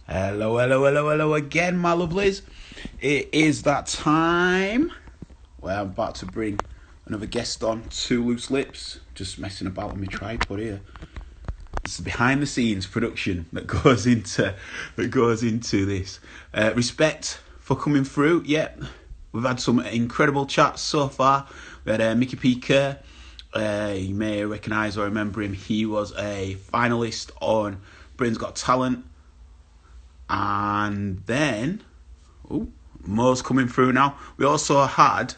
Hello, hello, hello, hello again, my lovelies. It is that time where I'm about to bring another guest on. Two loose lips, just messing about with my tripod here. It's the behind the scenes production that goes into this. Respect for coming through. Yep, we've had some incredible chats so far. We had Mickey Pica. You may recognise or remember him. He was a finalist on Britain's Got Talent. And then, Moh's coming through now. We also had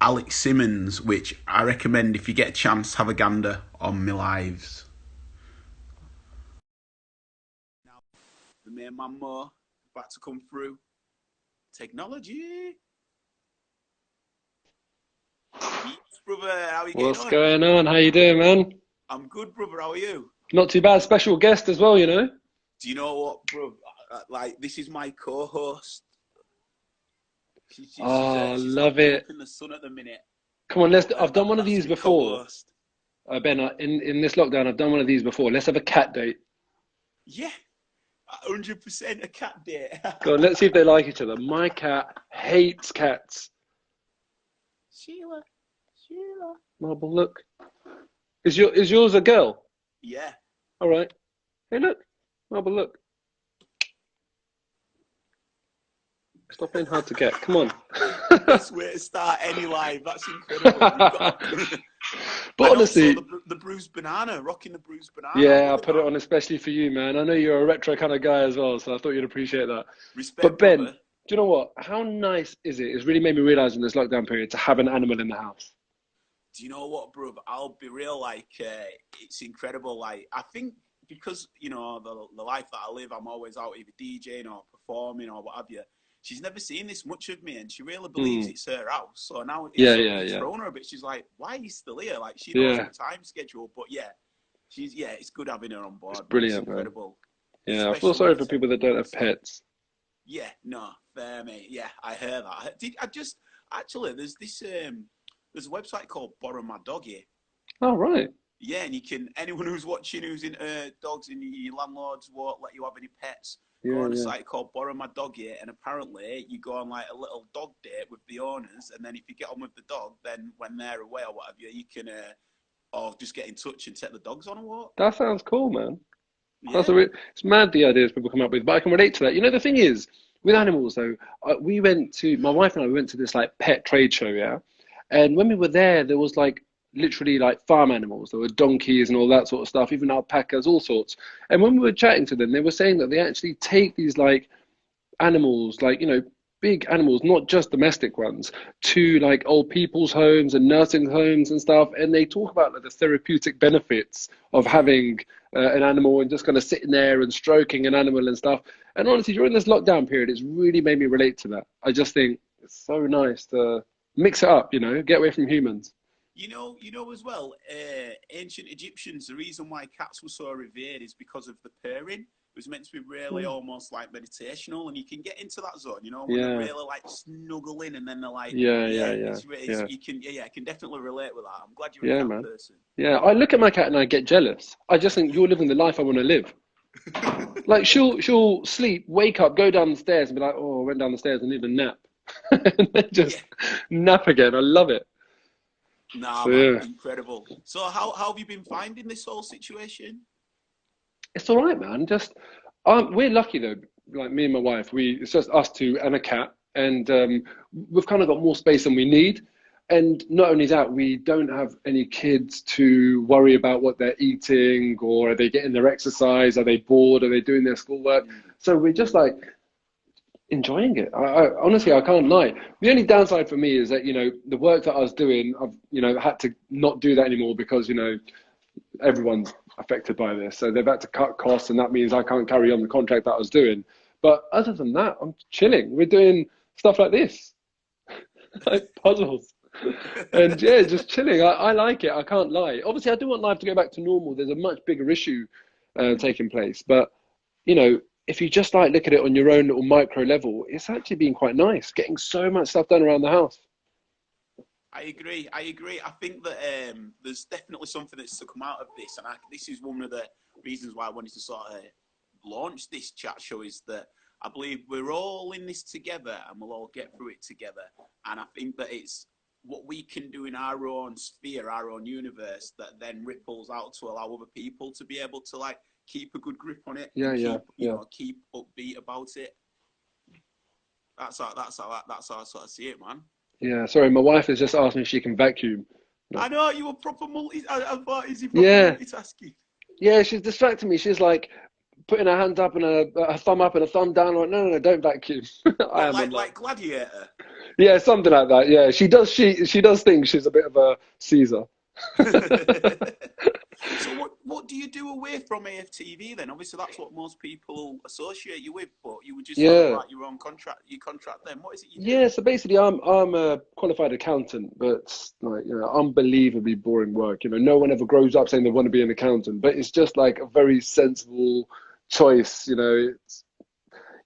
Alex Simmons, which I recommend if you get a chance, have a gander on my lives. Now, the main man Moh about to come through. Technology. Yes, brother, how are you getting What's on? going on? How you doing, man? I'm good, brother. How are you? Not too bad. Special guest as well, you know. Do you know what, bro? Like, this is my co-host. Oh, She's love looking up it. in the sun at the minute. Come on, let's. I've done one of That's these my before. co-host. Ben, in this lockdown, I've done one of these before. Let's have a cat date. Yeah, 100% a cat date. Go on, let's see if they like each other. My cat hates cats. Sheila, Sheila. Marble, look. Is yours a girl? Yeah. All right. Hey, look. Marble, look. Stop being hard to get. Come on. Best way to start any live. That's incredible. You've got. But And also honestly, the bruised banana, rocking the bruised banana. yeah, I Look at put it that. on especially for you, man. I know you're a retro kind of guy as well, so I thought you'd appreciate that. But Respect, Ben, brother. do you know what? How nice is it? It's really made me realize in this lockdown period to have an animal in the house. Do you know what, bro? I'll be real. Like, it's incredible. Like, I think because the life that I live, I'm always out either DJing or performing or what have you. She's never seen this much of me, and she really believes Hmm. it's her house. So now Yeah, it's yeah, thrown her a bit. She's like, "Why are you still here?" Like, she knows yeah. my time schedule, but yeah, it's good having her on It's board, man. It's brilliant, man. incredible, Yeah, I feel especially sorry when for it's her people that don't have birthday. pets. Yeah, no, fair mate. Yeah, I heard that. I just actually there's a website called Borrow My Doggy. Oh, right. Yeah, and you can anyone who's watching who's in dogs and your landlords won't let you have any pets. Go Yeah, on a yeah. site called Borrow My Doggy, and apparently you go on like a little dog date with the owners, and then if you get on with the dog, then when they're away or whatever, you can or just get in touch and take the dogs on a walk. That sounds cool, man. Yeah, It's mad the ideas people come up with, but I can relate to that. You know, the thing is, with animals though, my wife and I, we went to this like pet trade show, yeah. And when we were there, there was like literally like farm animals. There were donkeys and all that sort of stuff, even alpacas, all sorts. And when we were chatting to them, they were saying that they actually take these like animals, like, big animals, not just domestic ones, to like old people's homes and nursing homes and stuff. And they talk about like the therapeutic benefits of yeah. having an animal and just kind of sitting there and stroking an animal and stuff. And honestly, during this lockdown period, it's really made me relate to that. I just think it's so nice to mix it up, get away from humans. As well. Ancient Egyptians. The reason why cats were so revered is because of the pairing. It was meant to be really Mm. almost like meditational, and you can get into that zone. When they're Yeah, really like snuggling, and then they're like, yeah, yeah, yeah, yeah, it's yeah, you can yeah, I can definitely relate with that. I'm glad you're a yeah, cat man. person. Yeah, I look at my cat and I get jealous. I just think you're living the life I want to live. Like she'll sleep, wake up, go down the stairs, and be like, "Oh, I went down the stairs and need a nap," and then Yeah, just nap again. I love it. nah, So man, yeah, incredible. So how have you been finding this whole situation? it's all right, man. Just we're lucky though. Like me and my wife, we it's just us two and a cat, and we've kind of got more space than we need. And not only that, we don't have any kids to worry about what they're eating or are they getting their exercise, are they bored, are they doing their schoolwork. Mm. So we're just like enjoying it. Honestly, I can't lie. The only downside for me is that, the work that I was doing, I've, had to not do that anymore because, everyone's affected by this. So they've had to cut costs, and that means I can't carry on the contract that I was doing. But other than that, I'm chilling. We're doing stuff like this, like puzzles. And yeah, just chilling. I like it. I can't lie. Obviously, I do want life to go back to normal. There's a much bigger issue Mm. taking place. But if you just like look at it on your own little micro level, it's actually been quite nice getting so much stuff done around the house. I agree. I agree. I think that there's definitely something that's to come out of this, and this is one of the reasons why I wanted to sort of launched this chat show is that I believe we're all in this together and we'll all get through it together. And I think that it's what we can do in our own sphere, our own universe, that then ripples out to allow other people to be able to like keep a good grip on it. Yeah, and yeah, keep, you know, keep upbeat about it. That's how I sort of see it, man. yeah. Sorry, my wife has just asked me if she can vacuum. No. I know you were proper I thought, is he proper Yeah, multitasking? yeah. She's distracting me. She's like putting her hand up and a thumb up and a thumb down. I'm like, no, don't vacuum. I What, am on that. like Gladiator? Yeah, something like that. Yeah, she does. She does think she's a bit of a Caesar. So what do you do away from AFTV then? Obviously, that's what most people associate you with, but you were just sort of Yeah. like your own contract. You contract them. What is it you do? Yeah, so basically I'm a qualified accountant, but like, you know, unbelievably boring work. You know, no one ever grows up saying they want to be an accountant, but it's just like a very sensible choice. You know,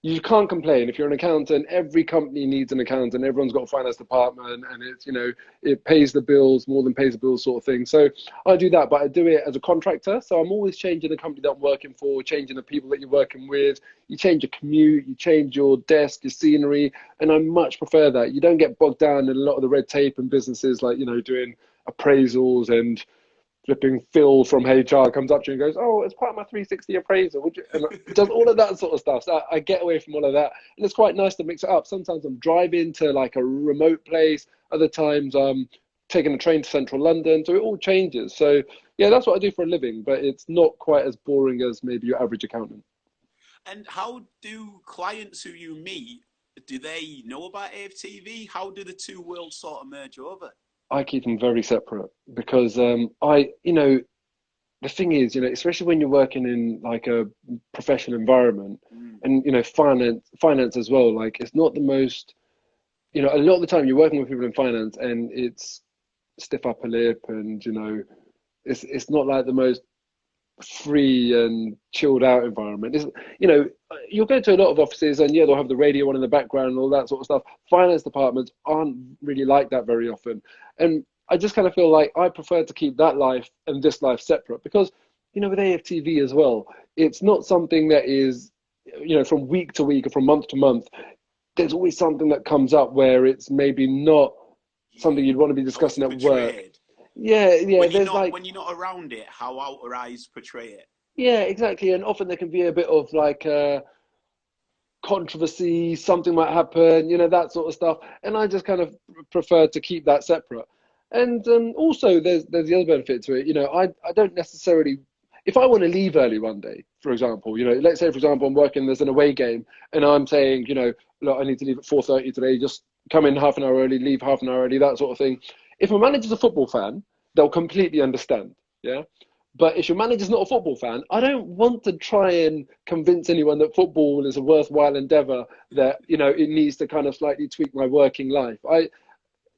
you can't complain. If you're an accountant, every company needs an accountant. Everyone's got a finance department, and it's, you know, it pays the bills more than pays the bills sort of thing. So I do that, but I do it as a contractor. So I'm always changing the company that I'm working for, changing the people that you're working with. You change your commute, you change your desk, your scenery, and I much prefer that. You don't get bogged down in a lot of the red tape and businesses like, you know, doing appraisals and flipping Phil from HR comes up to you and goes, oh, it's part of my 360 appraisal. Would you? And does all of that sort of stuff. So I get away from all of that. And it's quite nice to mix it up. Sometimes I'm driving to like a remote place. Other times I'm taking a train to central London. So it all changes. So yeah, that's what I do for a living, but it's not quite as boring as maybe your average accountant. And how do clients who you meet, do they know about AFTV? How do the two worlds sort of merge over? I keep them very separate because you know, the thing is, you know, especially when you're working in like a professional environment and, you know, finance as well, like it's not the most, you know, a lot of the time you're working with people in finance and it's stiff upper lip and, you know, it's not like the most free and chilled out environment. It's, you know, you'll go to a lot of offices and yeah, they'll have the radio on in the background and all that sort of stuff. Finance departments aren't really like that very often. And I just kind of feel like I prefer to keep that life and this life separate because, you know, with AFTV as well, it's not something that is, you know, from week to week or from month to month. There's always something that comes up where it's maybe not something you'd want to be discussing at work. Yeah, yeah. There's like when you're not around it, how outer eyes portray it. yeah, exactly. And often there can be a bit of like controversy, something might happen, you know, that sort of stuff. And I just kind of prefer to keep that separate. And also there's the other benefit to it. You know, I don't necessarily, if I want to leave early one day, for example, you know, let's say, for example, I'm working, there's an away game and I'm saying, you know, look, I need to leave at 4:30 today, just come in half an hour early, leave half an hour early, that sort of thing. If a manager's a football fan, they'll completely understand. Yeah. But if your manager's not a football fan, I don't want to try and convince anyone that football is a worthwhile endeavor, that, you know, it needs to kind of slightly tweak my working life.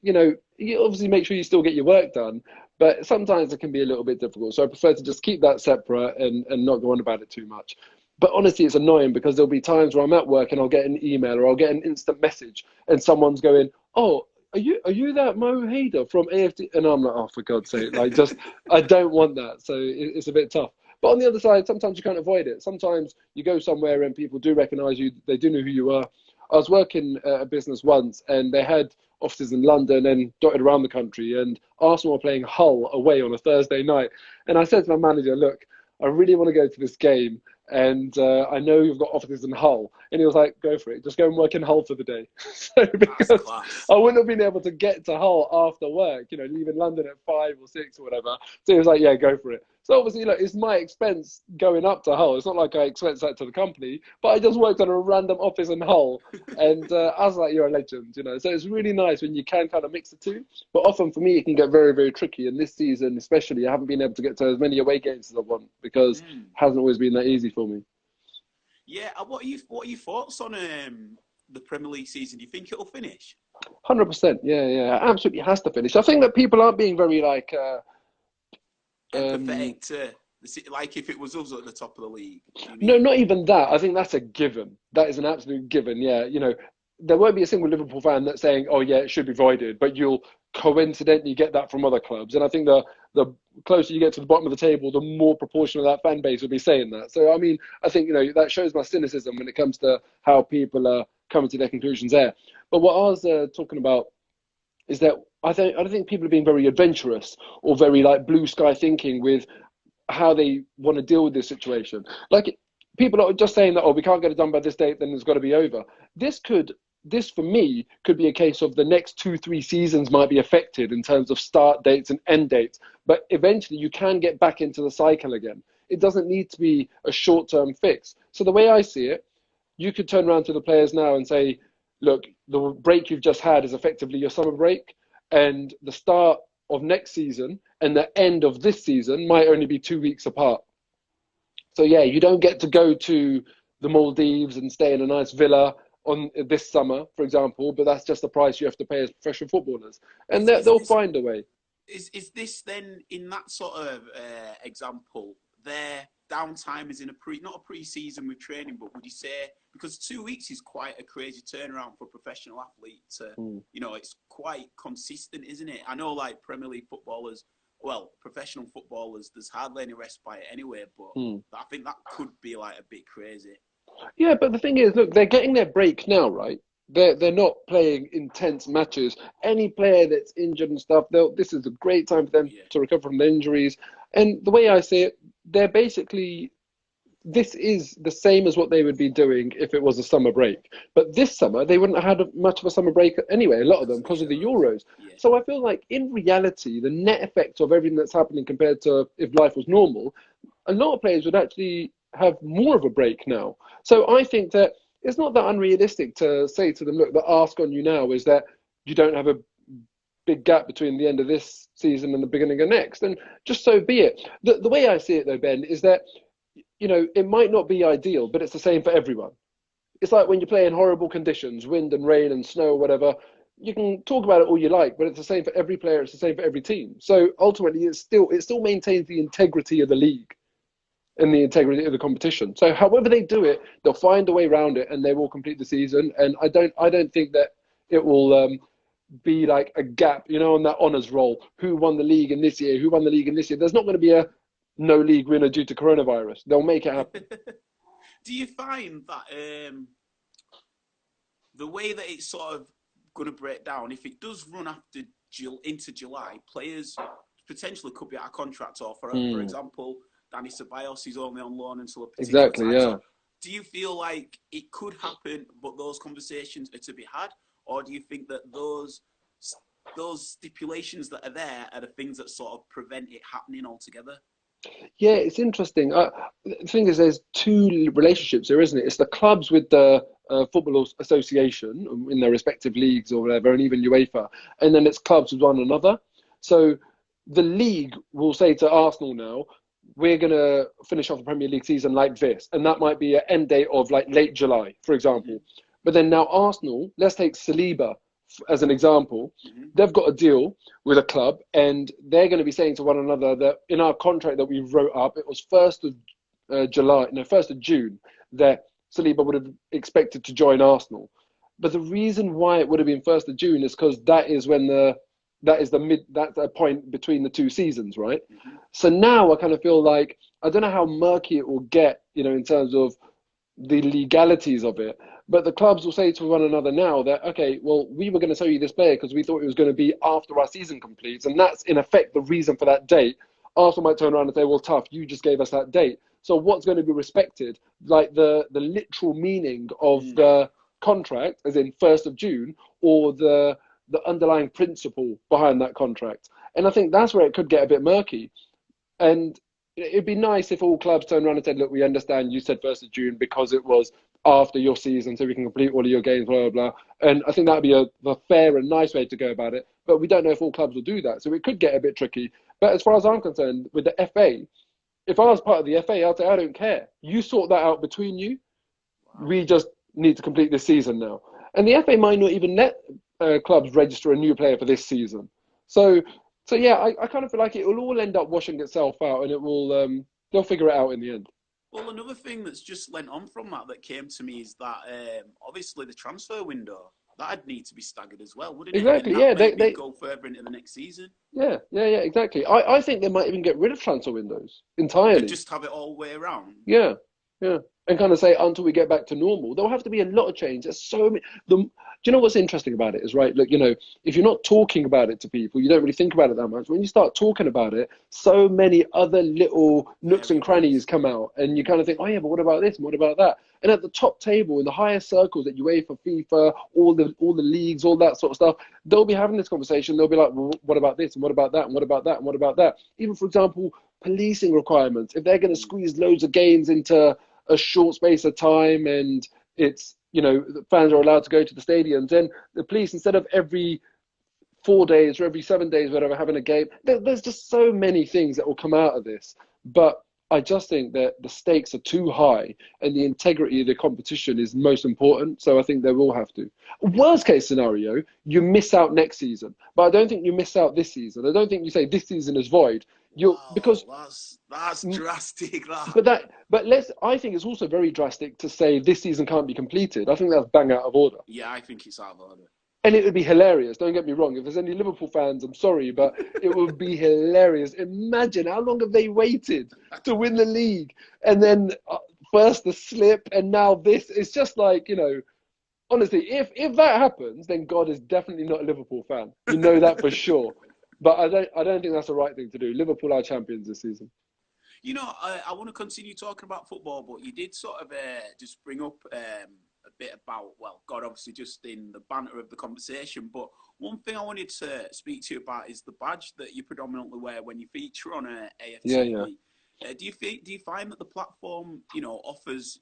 You know, you obviously make sure you still get your work done, but sometimes it can be a little bit difficult. So I prefer to just keep that separate and not go on about it too much. But honestly, it's annoying because there'll be times where I'm at work and I'll get an email or I'll get an instant message and someone's going, oh, are you that Moh Haider from AFT? And I'm like, oh, for God's sake, like just, I don't want that. So it's a bit tough. But on the other side, sometimes you can't avoid it. Sometimes you go somewhere and people do recognize you. They do know who you are. I was working at a business once and they had offices in London and dotted around the country, and Arsenal were playing Hull away on a Thursday night. And I said to my manager, look, I really want to go to this game. And I know you've got offices in Hull. And he was like, go for it. Just go and work in Hull for the day. So because I wouldn't have been able to get to Hull after work, you know, leaving London at 5 or 6 or whatever. So he was like, yeah, go for it. So obviously, look, it's my expense going up to Hull. It's not like I expense that to the company, but I just worked on a random office in Hull. And I was like, you're a legend, you know. So it's really nice when you can kind of mix the two. But often for me, it can get very, very tricky. And this season, especially, I haven't been able to get to as many away games as I want because it hasn't always been that easy for me. Yeah, what are your thoughts on the Premier League season? Do you think it'll finish? 100%. Yeah, yeah, it absolutely has to finish. I think that people aren't being very like empathetic to like if it was us at the top of the league. No, not even that. I think that's a given. That is an absolute given. Yeah, you know, there won't be a single Liverpool fan that's saying, "Oh yeah, it should be voided," but you'll coincidentally get that from other clubs. And I think the closer you get to the bottom of the table, the more proportion of that fan base will be saying that. So, I mean, I think, that shows my cynicism when it comes to how people are coming to their conclusions there. But what I was talking about is that I don't think people are being very adventurous or very like blue sky thinking with how they want to deal with this situation. Like, people are just saying that, oh, we can't get it done by this date, then it's got to be over. This for me could be a case of the next 2-3 seasons might be affected in terms of start dates and end dates, but eventually you can get back into the cycle again. It doesn't need to be a short-term fix. So the way I see it, you could turn around to the players now and say, look, the break you've just had is effectively your summer break, and the start of next season and the end of this season might only be 2 weeks apart. So yeah, you don't get to go to the Maldives and stay in a nice villa on this summer, for example, but that's just the price you have to pay as professional footballers, and they'll find a way. Is this then, in that sort of example, their downtime is in not a pre-season with training, but would you say, because 2 weeks is quite a crazy turnaround for a professional athlete to, it's quite consistent, isn't it? I know like Premier League footballers, well, professional footballers, there's hardly any respite anyway, but I think that could be like a bit crazy. Yeah, but the thing is, look, they're getting their break now, right? They're not playing intense matches. Any player that's injured and stuff, this is a great time for them to recover from their injuries. And the way I see it, they're basically, this is the same as what they would be doing if it was a summer break. But this summer, they wouldn't have had much of a summer break anyway, a lot of them, because of the Euros. Yeah. So I feel like in reality, the net effect of everything that's happening compared to if life was normal, a lot of players would actually have more of a break now. So I think that it's not that unrealistic to say to them, look, the ask on you now is that you don't have a big gap between the end of this season and the beginning of next. And just so be it. The way I see it, though, Ben, is that, it might not be ideal, but it's the same for everyone. It's like when you play in horrible conditions, wind and rain and snow or whatever, you can talk about it all you like, but it's the same for every player. It's the same for every team. So ultimately, it still maintains the integrity of the league and the integrity of the competition. So however they do it, they'll find a way around it and they will complete the season. And I don't think that it will be like a gap, on that honours roll. Who won the league in this year? Who won the league in this year? There's not going to be a no league winner due to coronavirus. They'll make it happen. Do you find that the way that it's sort of going to break down, if it does run after into July, players potentially could be out of contract, or for example, Danny Ceballos is only on loan until a particular time. Yeah. So do you feel like it could happen, but those conversations are to be had? Or do you think that those stipulations that are there are the things that sort of prevent it happening altogether? Yeah, it's interesting. The thing is, there's two relationships there, isn't it? It's the clubs with the Football Association in their respective leagues or whatever, and even UEFA. And then it's clubs with one another. So the league will say to Arsenal now, we're going to finish off the Premier League season like this. And that might be an end date of like late July, for example. But then now Arsenal, let's take Saliba as an example. They've got a deal with a club and they're going to be saying to one another that in our contract that we wrote up, it was 1st of June that Saliba would have expected to join Arsenal. But the reason why it would have been 1st of June is because that is when that's a point between the two seasons, right? So now I kind of feel like, I don't know how murky it will get, in terms of the legalities of it, but the clubs will say to one another now that, okay, well, we were going to sell you this player because we thought it was going to be after our season completes, and that's in effect the reason for that date. Arsenal might turn around and say, well, tough, you just gave us that date. So what's going to be respected? Like the literal meaning of the contract, as in 1st of June, or the underlying principle behind that contract. And I think that's where it could get a bit murky. And it'd be nice if all clubs turned around and said, look, we understand you said 1st of June because it was after your season, so we can complete all of your games, blah, blah, blah. And I think that'd be a fair and nice way to go about it. But we don't know if all clubs will do that. So it could get a bit tricky. But as far as I'm concerned, with the FA, if I was part of the FA, I'd say, I don't care. You sort that out between you. We just need to complete this season now. And the FA might not even let clubs register a new player for this season. So yeah, I kind of feel like it will all end up washing itself out, and it will they'll figure it out in the end. Well, another thing that's just lent on from that came to me is that obviously the transfer window, that'd need to be staggered as well, wouldn't it? And Exactly. that Yeah. maybe go further into the next season. Yeah. Exactly. I think they might even get rid of transfer windows And entirely. just have it all the way around. Yeah, yeah. And kind of say until we get back to normal, there'll have to be a lot of change. There's so many. Do you know what's interesting about it is, right? Look, if you're not talking about it to people, you don't really think about it that much. When you start talking about it, so many other little nooks and crannies come out, and you kind of think, oh yeah, but what about this and what about that? And at the top table, in the highest circles at UEFA, FIFA, all the leagues, all that sort of stuff, they'll be having this conversation. They'll be like, well, what about this and what about that and what about that and what about that? Even, for example, policing requirements. If they're going to squeeze loads of games into a short space of time, and it's, the fans are allowed to go to the stadiums, then the police, instead of every 4 days or every 7 days, whatever, having a game, there's just so many things that will come out of this. But I just think that the stakes are too high and the integrity of the competition is most important. So I think they will have to. Worst case scenario, you miss out next season. But I don't think you miss out this season. I don't think you say this season is void. Because that's drastic. I think it's also very drastic to say this season can't be completed. I think that's bang out of order. Yeah, I think it's out of order. And it would be hilarious. Don't get me wrong. If there's any Liverpool fans, I'm sorry, but it would be hilarious. Imagine how long have they waited to win the league, and then first the slip, and now this. It's just like, honestly, if that happens, then God is definitely not a Liverpool fan. You know that for sure. But I don't think that's the right thing to do. Liverpool are champions this season. I want to continue talking about football, but you did sort of just bring up a bit about, well, God, obviously just in the banter of the conversation. But one thing I wanted to speak to you about is the badge that you predominantly wear when you feature on AFTV. Yeah. Do you find that the platform, offers,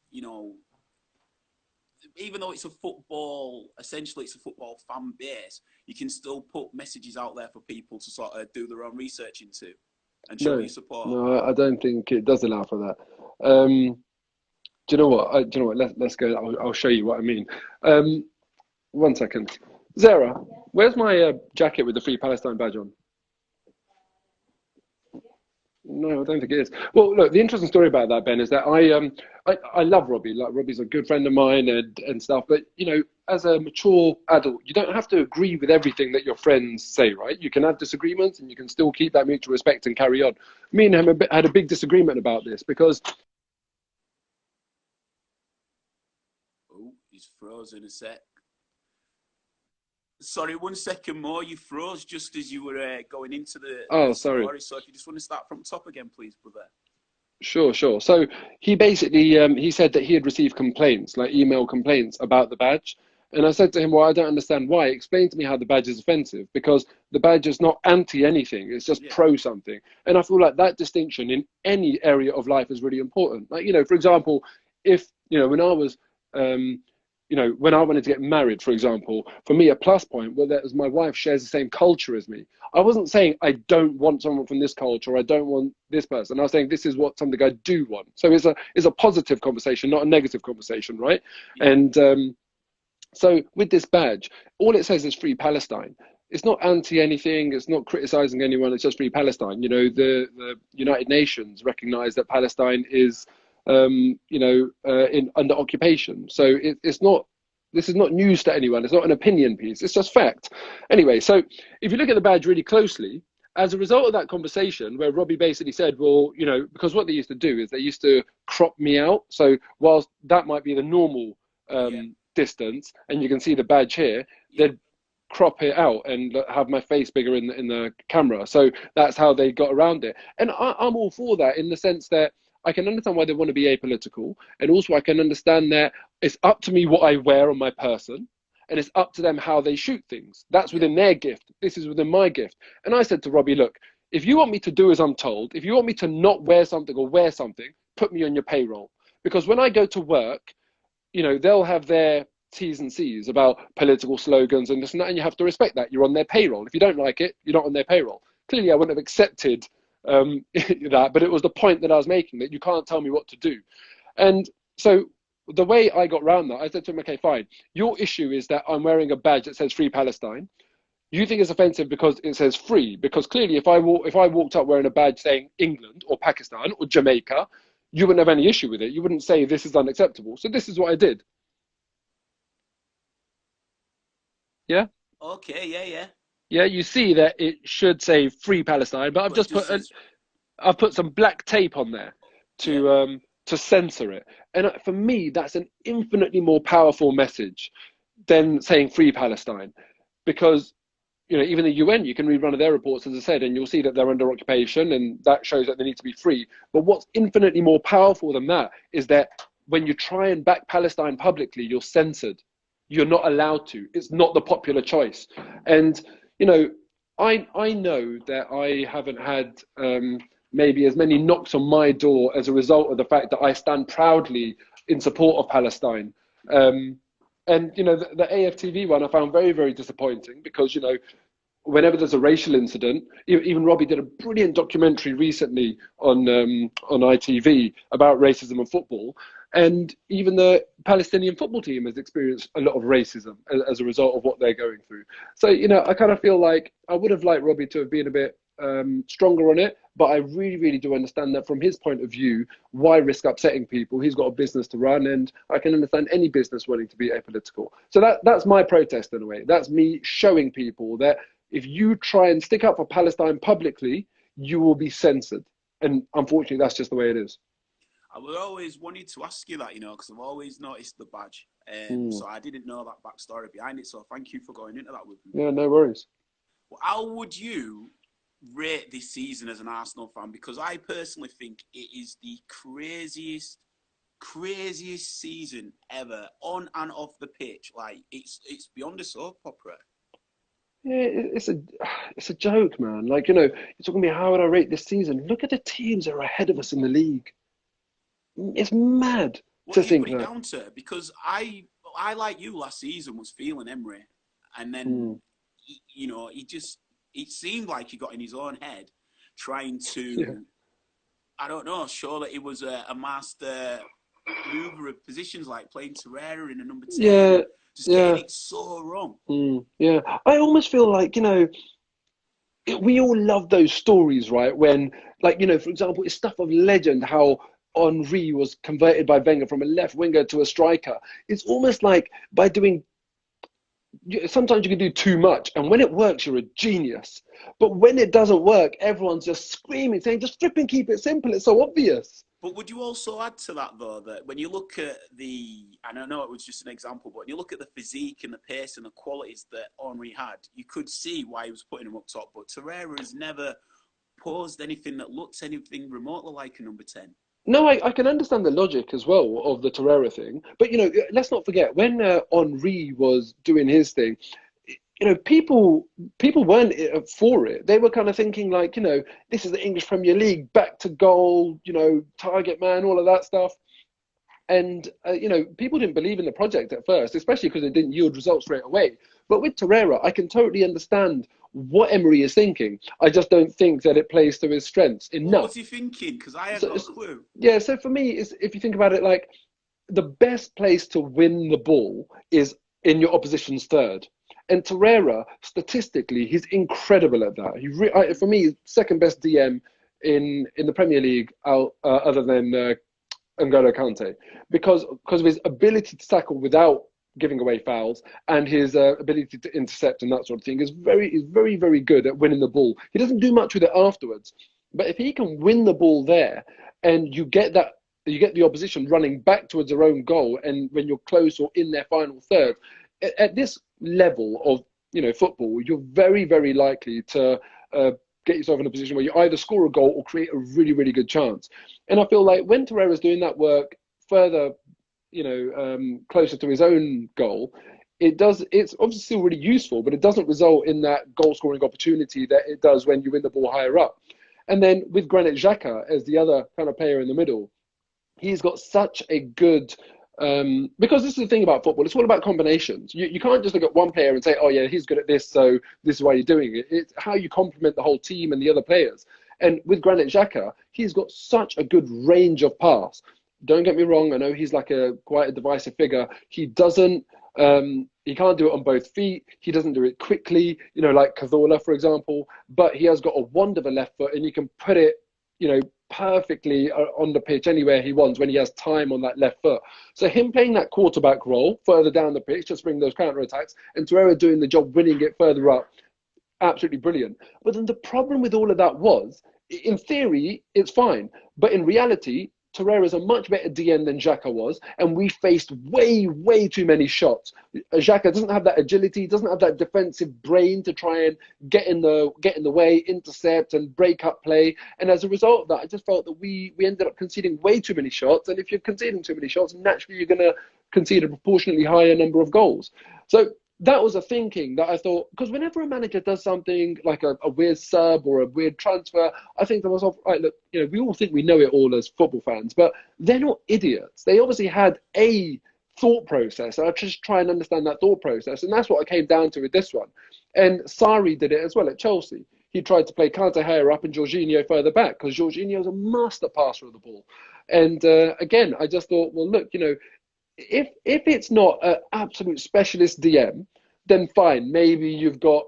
even though essentially it's a football fan base, you can still put messages out there for people to sort of do their own research into and show your support? No, I don't think it does allow for that. Do you know what? Let's go. I'll show you what I mean. 1 second. Zara, where's my jacket with the Free Palestine badge on? No, I don't think it is. Well, look, the interesting story about that, Ben, is that I love Robbie. Like, Robbie's a good friend of mine and stuff. But, as a mature adult, you don't have to agree with everything that your friends say, right? You can have disagreements and you can still keep that mutual respect and carry on. Me and him had a big disagreement about this because... Oh, he's frozen a sec. Sorry, 1 second more. You froze just as you were going into the sorry. story. So if you just want to start from top again, please, brother. Sure. So he basically he said that he had received complaints, like email complaints about the badge. And I said to him, well, I don't understand why. Explain to me how the badge is offensive, because the badge is not anti anything. It's just pro something. And I feel like that distinction in any area of life is really important. Like, for example, if, when I was, when I wanted to get married, for example, for me, a plus point was that my wife shares the same culture as me. I wasn't saying I don't want someone from this culture, or I don't want this person. I was saying this is something I do want. So it's a positive conversation, not a negative conversation, right? Yeah. And so with this badge, all it says is Free Palestine. It's not anti anything. It's not criticizing anyone. It's just Free Palestine. The United Nations recognize that Palestine is under occupation. So it's not, this is not news to anyone. It's not an opinion piece. It's just fact. Anyway, so if you look at the badge really closely, as a result of that conversation where Robbie basically said, well, because what they used to do is they used to crop me out. So whilst that might be the normal distance, and you can see the badge here, they'd crop it out and have my face bigger in the camera. So that's how they got around it. And I'm all for that, in the sense that I can understand why they want to be apolitical, and also I can understand that it's up to me what I wear on my person, and it's up to them how they shoot things. That's within their gift. This is within my gift. And I said to Robbie, look, if you want me to do as I'm told, if you want me to not wear something or wear something, put me on your payroll. Because when I go to work, they'll have their T's and C's about political slogans and this and that, and you have to respect that. You're on their payroll. If you don't like it, you're not on their payroll. Clearly, I wouldn't have accepted that, but it was the point that I was making, that you can't tell me what to do. And so the way I got around that, I said to him, okay, fine. Your issue is that I'm wearing a badge that says Free Palestine. You think it's offensive because it says free, because clearly if I walked up wearing a badge saying England or Pakistan or Jamaica, you wouldn't have any issue with it. You wouldn't say this is unacceptable. So this is what I did. Yeah, Okay, yeah, yeah. yeah. You see that it should say Free Palestine, but But it just says, I've put some black tape on there yeah. to censor it. And for me, that's an infinitely more powerful message than saying Free Palestine, because even the UN, you can read one of their reports, as I said, and you'll see that they're under occupation, and that shows that they need to be free. But what's infinitely more powerful than that is that when you try and back Palestine publicly, you're censored. You're not allowed to. It's not the popular choice. And I know that I haven't had maybe as many knocks on my door as a result of the fact that I stand proudly in support of Palestine. And the AFTV one I found very, very disappointing, because whenever there's a racial incident, even Robbie did a brilliant documentary recently on ITV about racism in football, and even the Palestinian football team has experienced a lot of racism as a result of what they're going through. So I kind of feel like I would have liked Robbie to have been a bit stronger on it, but I really, really do understand that from his point of view. Why risk upsetting people? He's got a business to run, and I can understand any business wanting to be apolitical. So that's my protest in a way. That's me showing people that if you try and stick up for Palestine publicly, you will be censored. And unfortunately, that's just the way it is. I would always wanted to ask you that, because I've always noticed the badge. Mm. So I didn't know that backstory behind it. So thank you for going into that with me. Yeah, no worries. Well, how would you rate this season as an Arsenal fan? Because I personally think it is the craziest season ever, on and off the pitch. Like it's beyond a soap opera. Yeah, it's a joke, man. Like, you're talking to me, how would I rate this season? Look at the teams that are ahead of us in the league. It's mad What to do you think put it that. down to? Because I like you last season was feeling Emery, and then Mm. it seemed like he got in his own head, trying Yeah. to, I don't know, show that he was a master mover of positions, like playing Torreira in a number 10 Yeah. and just getting Yeah. it so wrong. Yeah. I almost feel like, we all love those stories, right? When, like, for example, it's stuff of legend how Henri was converted by Wenger from a left winger to a striker. It's almost like by doing, sometimes you can do too much, and when it works, you're a genius. But when it doesn't work, everyone's just screaming, saying, just flipping keep it simple. It's so obvious. But would you also add to that, though, that when you look at and I know it was just an example, but when you look at the physique and the pace and the qualities that Henry had, you could see why he was putting him up top. But Torreira has never posed anything that looks anything remotely like a number 10. No, I can understand the logic as well of the Torreira thing. But, let's not forget, when Henri was doing his thing, people weren't for it. They were kind of thinking like, this is the English Premier League, back to goal, target man, all of that stuff. And, people didn't believe in the project at first, especially because it didn't yield results straight away. But with Torreira, I can totally understand what Emery is thinking. I just don't think that it plays to his strengths What enough. was he thinking? Because I had So, no clue. yeah, so for me, if you think about it, like, the best place to win the ball is in your opposition's third. And Torreira, statistically, he's incredible at that. For me, second best DM in the Premier League, other than N'Golo Kante, because of his ability to tackle without giving away fouls, and his ability to intercept and that sort of thing is very, very good at winning the ball. He doesn't do much with it afterwards, but if he can win the ball there, and you get the opposition running back towards their own goal, and when you're close or in their final third, at this level of football, you're very, very likely to get yourself in a position where you either score a goal or create a really, really good chance. And I feel like when Torreira's doing that work further, closer to his own goal, it's obviously still really useful, but it doesn't result in that goal scoring opportunity that it does when you win the ball higher up. And then with Granit Xhaka as the other kind of player in the middle, he's got such a good, because this is the thing about football, it's all about combinations. You can't just look at one player and say, oh yeah, he's good at this, so this is why you're doing it. It's how you complement the whole team and the other players. And with Granit Xhaka, he's got such a good range of pass. Don't get me wrong, I know he's like quite a divisive figure. He doesn't, he can't do it on both feet. He doesn't do it quickly, like Cazorla, for example, but he has got a wand of a left foot, and you can put it, perfectly on the pitch anywhere he wants when he has time on that left foot. So him playing that quarterback role further down the pitch, just bring those counter attacks, and Torreira doing the job, winning it further up, absolutely brilliant. But then the problem with all of that was, in theory, it's fine, but in reality, Torreira is a much better DM than Xhaka was, and we faced way too many shots. Xhaka doesn't have that agility, doesn't have that defensive brain to try and get in the way, intercept and break up play. And as a result of that, I just felt that we ended up conceding way too many shots. And if you're conceding too many shots, naturally you're going to concede a proportionately higher number of goals. So that was a thinking that I thought, because whenever a manager does something like a weird sub or a weird transfer, I think to myself, right, look, we all think we know it all as football fans, but they're not idiots. They obviously had a thought process. I just try and understand that thought process. And that's what I came down to with this one. And Sarri did it as well at Chelsea. He tried to play Kante higher up and Jorginho further back, because Jorginho is a master passer of the ball. And again, I just thought, well, look, if it's not an absolute specialist DM, then fine, maybe you've got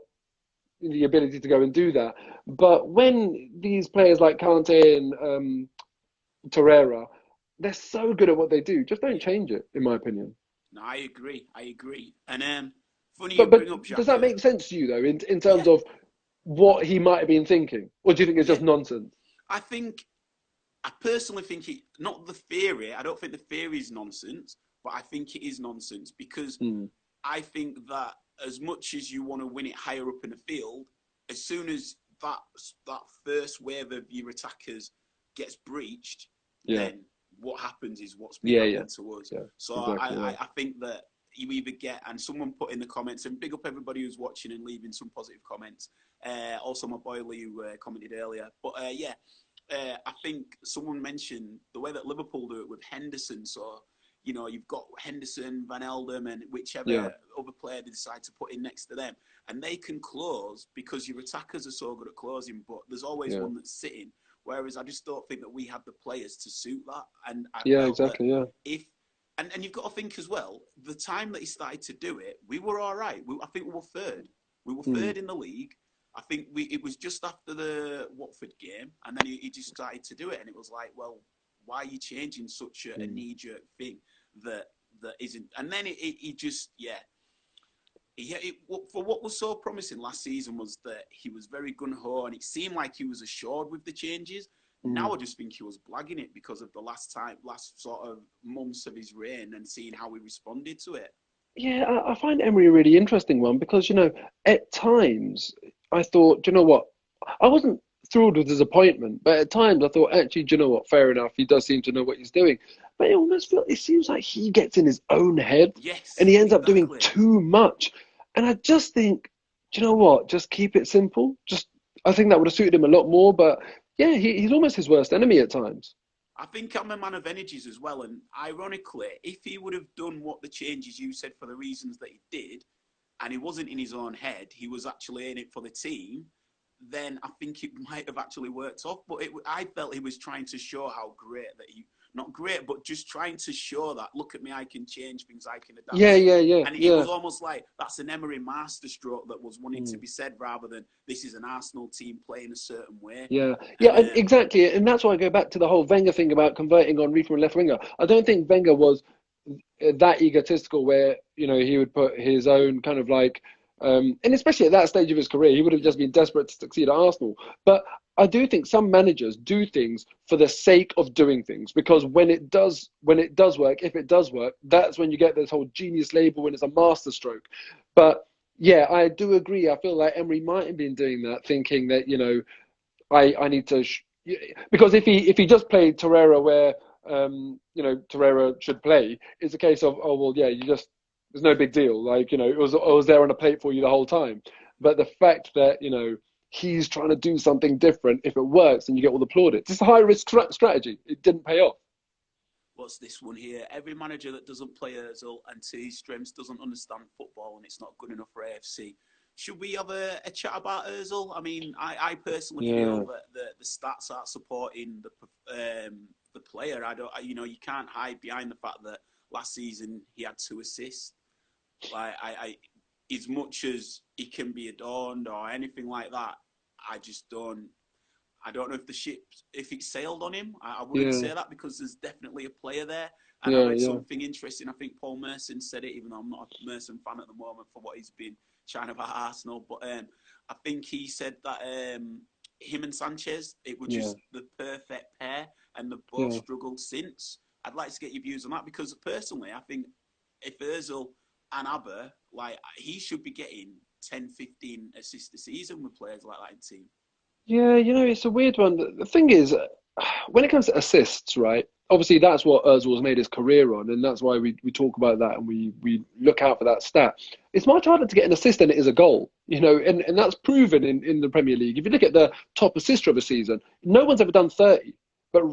the ability to go and do that. But when these players like Kante and Torreira, they're so good at what they do, just don't change it, in my opinion. No, I agree. And funny you bring up But Xhaka. does that make sense to you, though, in Yeah. terms of what he might have been thinking? Or do you think it's just nonsense? I personally think not the theory. I don't think the theory is nonsense, but I think it is nonsense because I think that as much as you want to win it higher up in the field, as soon as that first wave of your attackers gets breached, then what happens is what's been happening to us. Yeah, so exactly, I think that you either get, and someone put in the comments, and big up everybody who's watching and leaving some positive comments. Also my boy Lee who commented earlier. But I think someone mentioned the way that Liverpool do it with Henderson. So, you've got Henderson, Van Eldam, and whichever other player they decide to put in next to them. And they can close because your attackers are so good at closing, but there's always one that's sitting. Whereas I just don't think that we have the players to suit that. And I felt exactly, that if... And you've got to think as well, the time that he started to do it, we were all right. I think we were third. We were third in the league. I think it was just after the Watford game, and then he just started to do it. And it was like, well, why are you changing such a knee-jerk thing that isn't? And then he just, for what was so promising last season was that he was very gung-ho, and it seemed like he was assured with the changes. Now I just think he was blagging it because of the last sort of months of his reign and seeing how he responded to it. Yeah, I find Emery a really interesting one because, at times I thought, do you know what? I wasn't thrilled with his appointment, but at times I thought, actually, do you know what? Fair enough. He does seem to know what he's doing. But it seems like he gets in his own head and he ends up doing too much. And I just think, do you know what? Just keep it simple. I think that would have suited him a lot more. But yeah, he's almost his worst enemy at times. I think I'm a man of energies as well. And ironically, if he would have done what the changes you said for the reasons that he did, and he wasn't in his own head, he was actually in it for the team, then I think it might have actually worked off. But I felt he was trying to show how great that not great, but just trying to show that, look at me, I can change things, I can adapt. Yeah. And it was almost like that's an Emery masterstroke that was wanting to be said rather than this is an Arsenal team playing a certain way. Yeah, exactly. And that's why I go back to the whole Wenger thing about converting Henry from a left winger. I don't think Wenger was that egotistical where, he would put his own kind of like, and especially at that stage of his career, he would have just been desperate to succeed at Arsenal. But I do think some managers do things for the sake of doing things, because when it does work, if it does work, that's when you get this whole genius label when it's a masterstroke. But yeah, I do agree. I feel like Emery might have been doing that, thinking that, I need to, because if he just played Torreira where, Torreira should play, it's a case of, oh, well, yeah, there's no big deal. Like, it was there on a plate for you the whole time. But the fact that, he's trying to do something different, if it works, then you get all the plaudits. It's a high-risk strategy. It didn't pay off. What's this one here? Every manager that doesn't play Ozil and to his strengths doesn't understand football, and it's not good enough for AFC. Should we have a chat about Ozil? I mean, I personally feel that the stats aren't supporting the player. You can't hide behind the fact that last season he had 2 assists. Like as much as he can be adorned or anything like that, I just don't. I don't know if the ship, if it's sailed on him. I wouldn't Yeah, say that because there's definitely a player there. And I yeah, read yeah, something interesting. I think Paul Merson said it, even though I'm not a Merson fan at the moment for what he's been chatting about Arsenal. But I think he said that him and Sanchez, it was yeah, just the perfect pair, and they've both yeah. struggled since. I'd like to get your views on that because personally, I think if Ozil and Aber, like, he should be getting 10, 15 assists a season with players like that in the team. Yeah, it's a weird one. The thing is, when it comes to assists, right? Obviously, that's what Ozil's made his career on, and that's why we talk about that and we look out for that stat. It's much harder to get an assist than it is a goal, and that's proven in the Premier League. If you look at the top assister of a season, no one's ever done 30, but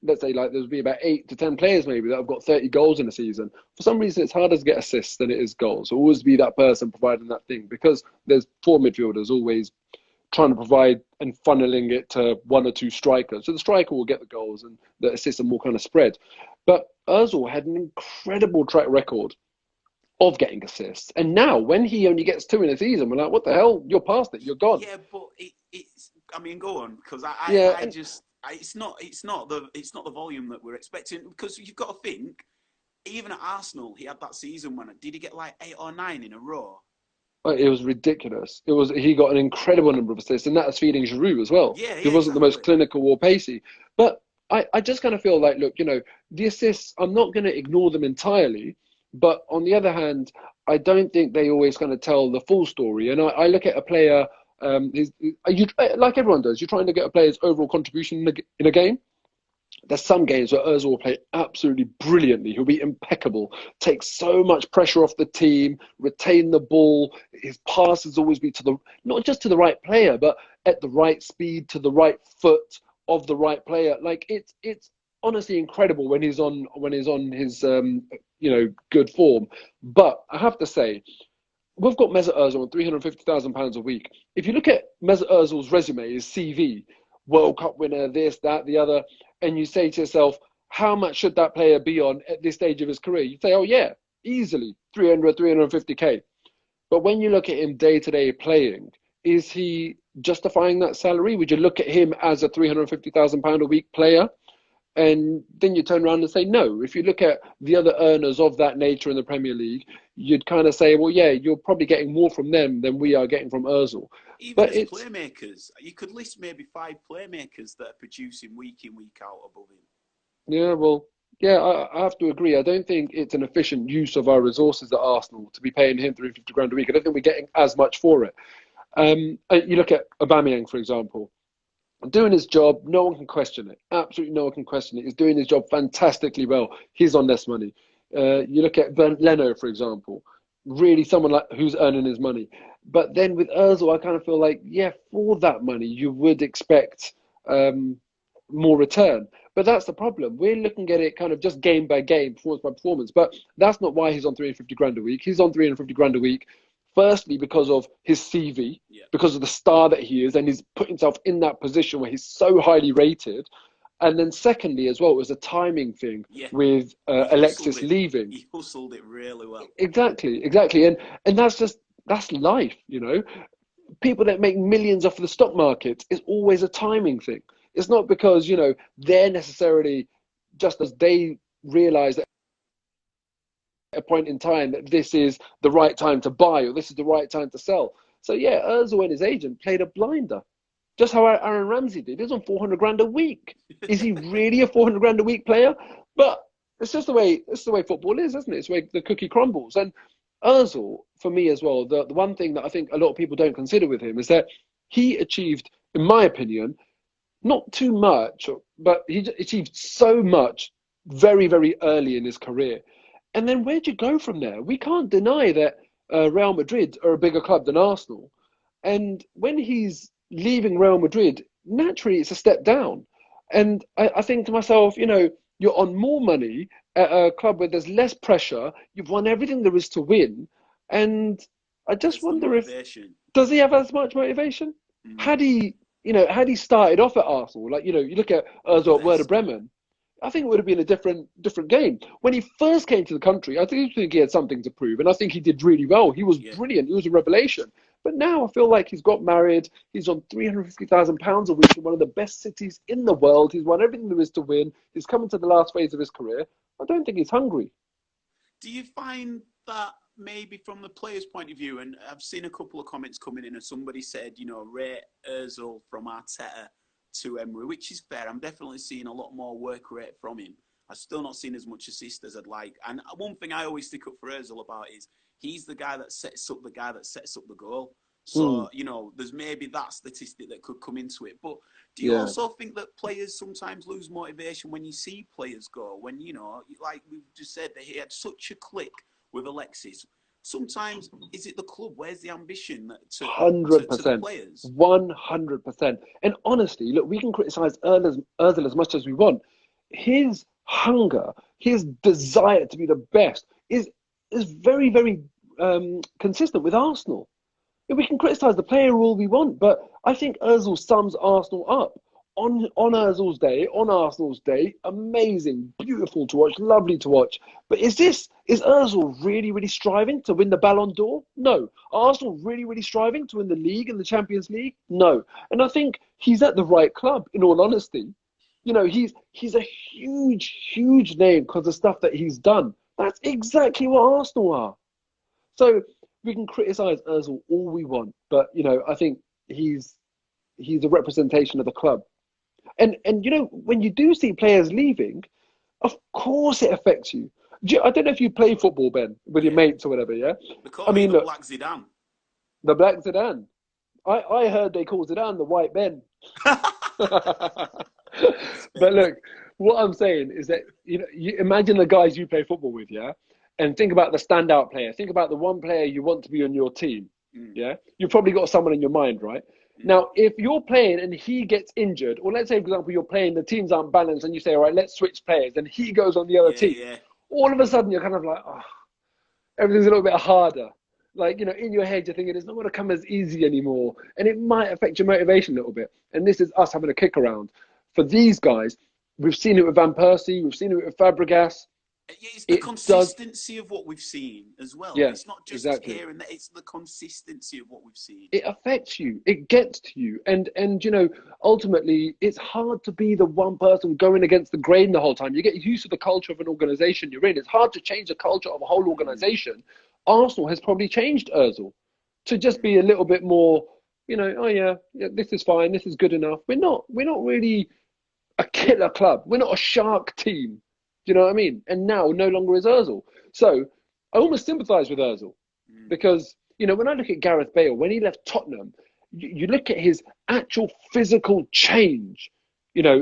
let's say like there's be about 8 to 10 players maybe that have got 30 goals in a season. For some reason, it's harder to get assists than it is goals. So always be that person providing that thing because there's 4 midfielders always trying to provide and funneling it to 1 or 2 strikers. So the striker will get the goals and the assists are more kind of spread. But Ozil had an incredible track record of getting assists. And now when he only gets 2 in a season, we're like, what the hell? You're past it. You're gone. Yeah, but it's. I mean, go on because Yeah. it's not the volume that we're expecting because you've got to think. Even at Arsenal, he had that season when did he get like 8 or 9 in a row? It was ridiculous. He got an incredible number of assists, and that was feeding Giroud as well. Yeah, He yeah, wasn't the most exactly. clinical or pacey. But I just kind of feel like, look, the assists, I'm not going to ignore them entirely. But on the other hand, I don't think they always kind of tell the full story. And I look at a player, like everyone does, you're trying to get a player's overall contribution in a game. There's some games where Ozil will play absolutely brilliantly. He'll be impeccable, take so much pressure off the team, retain the ball. His passes always be not just to the right player, but at the right speed, to the right foot of the right player. Like it's honestly incredible when he's on his good form. But I have to say, we've got Mesut Ozil on £350,000 a week. If you look at Mesut Ozil's resume, his CV, World Cup winner, this, that, the other, and you say to yourself, how much should that player be on at this stage of his career? You say, oh yeah, easily 350K. But when you look at him day to day playing, is he justifying that salary? Would you look at him as a £350,000 a week player? And then you turn around and say, no. If you look at the other earners of that nature in the Premier League, you'd kind of say, well, yeah, you're probably getting more from them than we are getting from Ozil. Even But as it's, playmakers, you could list maybe 5 playmakers that are producing week in, week out above him. yeah, well, yeah, I have to agree. I don't think it's an efficient use of our resources at Arsenal to be paying him 350 grand a week. I don't think we're getting as much for it. You look at Aubameyang, for example, doing his job, no one can question it. Absolutely no one can question it. He's doing his job fantastically well. He's on less money. You look at Leno, for example, really someone like who's earning his money. But then with Ozil, I kind of feel like, yeah, for that money, you would expect more return. But that's the problem. We're looking at it kind of just game by game, performance by performance. But that's not why he's on 350 grand a week. He's on 350 grand a week, firstly, because of his CV, Yeah. because of the star that he is, and he's put himself in that position where he's so highly rated. And then secondly, as well, it was a timing thing Yeah. with Alexis leaving. He hustled it really well. Exactly. And that's life, People that make millions off the stock market is always a timing thing. It's not because, they're necessarily just as they realize at a point in time that this is the right time to buy or this is the right time to sell. So yeah, Ozil and his agent played a blinder. Just how Aaron Ramsey did. He's on 400 grand a week. Is he really a 400 grand a week player? But it's just the way football is, isn't it? It's the way the cookie crumbles. And Ozil, for me as well, the one thing that I think a lot of people don't consider with him is that he achieved, in my opinion, not too much, but he achieved so much very, very early in his career. And then where'd you go from there? We can't deny that Real Madrid are a bigger club than Arsenal. And when he's leaving Real Madrid, naturally it's a step down. And I think to myself, you're on more money at a club where there's less pressure. You've won everything there is to win. And I just wonder if, does he have as much motivation? Mm. Had he started off at Arsenal, like, you look at Ozil at Werder Bremen, I think it would have been a different game. When he first came to the country, I think he had something to prove, and I think he did really well. He was brilliant. He was a revelation. But now I feel like he's got married. He's on £350,000 a week in one of the best cities in the world. He's won everything there is to win. He's coming to the last phase of his career. I don't think he's hungry. Do you find that maybe from the player's point of view, and I've seen a couple of comments coming in, and somebody said, rate Ozil from Arteta to Emery, which is fair. I'm definitely seeing a lot more work rate from him. I've still not seen as much assist as I'd like. And one thing I always stick up for Ozil about is he's the guy that sets up the goal. So, there's maybe that statistic that could come into it. But do you also think that players sometimes lose motivation when you see players go? When, like we've just said, that he had such a click with Alexis. Sometimes, is it the club? Where's the ambition to 100%. To the players? 100%. And honestly, look, we can criticise Ozil as much as we want. His hunger, his desire to be the best is very, very consistent with Arsenal. We can criticise the player all we want, but I think Ozil sums Arsenal up. On Ozil's day, on Arsenal's day, amazing, beautiful to watch, lovely to watch. But is Ozil really, really striving to win the Ballon d'Or? No. Arsenal really, really striving to win the league and the Champions League? No. And I think he's at the right club, in all honesty. He's a huge, huge name because of stuff that he's done. That's exactly what Arsenal are. So we can criticise Ozil all we want, but I think he's a representation of the club. And when you do see players leaving, of course it affects you. I don't know if you play football, Ben, with your mates or whatever, yeah? I mean, the Black Zidane. The Black Zidane. I heard they call Zidane the White Ben. But look, what I'm saying is that you imagine the guys you play football with, yeah, and think about the standout player. Think about the one player you want to be on your team. Yeah, you've probably got someone in your mind, right? Now, if you're playing and he gets injured, or let's say, for example, you're playing, the teams aren't balanced, and you say, all right, let's switch players, and he goes on the other team. Yeah. All of a sudden, you're kind of like, oh, everything's a little bit harder. Like, in your head, you're thinking it's not going to come as easy anymore, and it might affect your motivation a little bit. And this is us having a kick around. For these guys, we've seen it with Van Persie, we've seen it with Fabregas. Yeah, it's the consistency of what we've seen as well. Yeah, it's not just here and there, it's the consistency of what we've seen. It affects you. It gets to you. And ultimately, it's hard to be the one person going against the grain the whole time. You get used to the culture of an organisation you're in. It's hard to change the culture of a whole organisation. Arsenal has probably changed Ozil to just be a little bit more, oh yeah, this is fine, this is good enough. We're not really a killer club. We're not a shark team. Do you know what I mean? And now no longer is Ozil. So I almost sympathise with Ozil because, when I look at Gareth Bale, when he left Tottenham, you look at his actual physical change.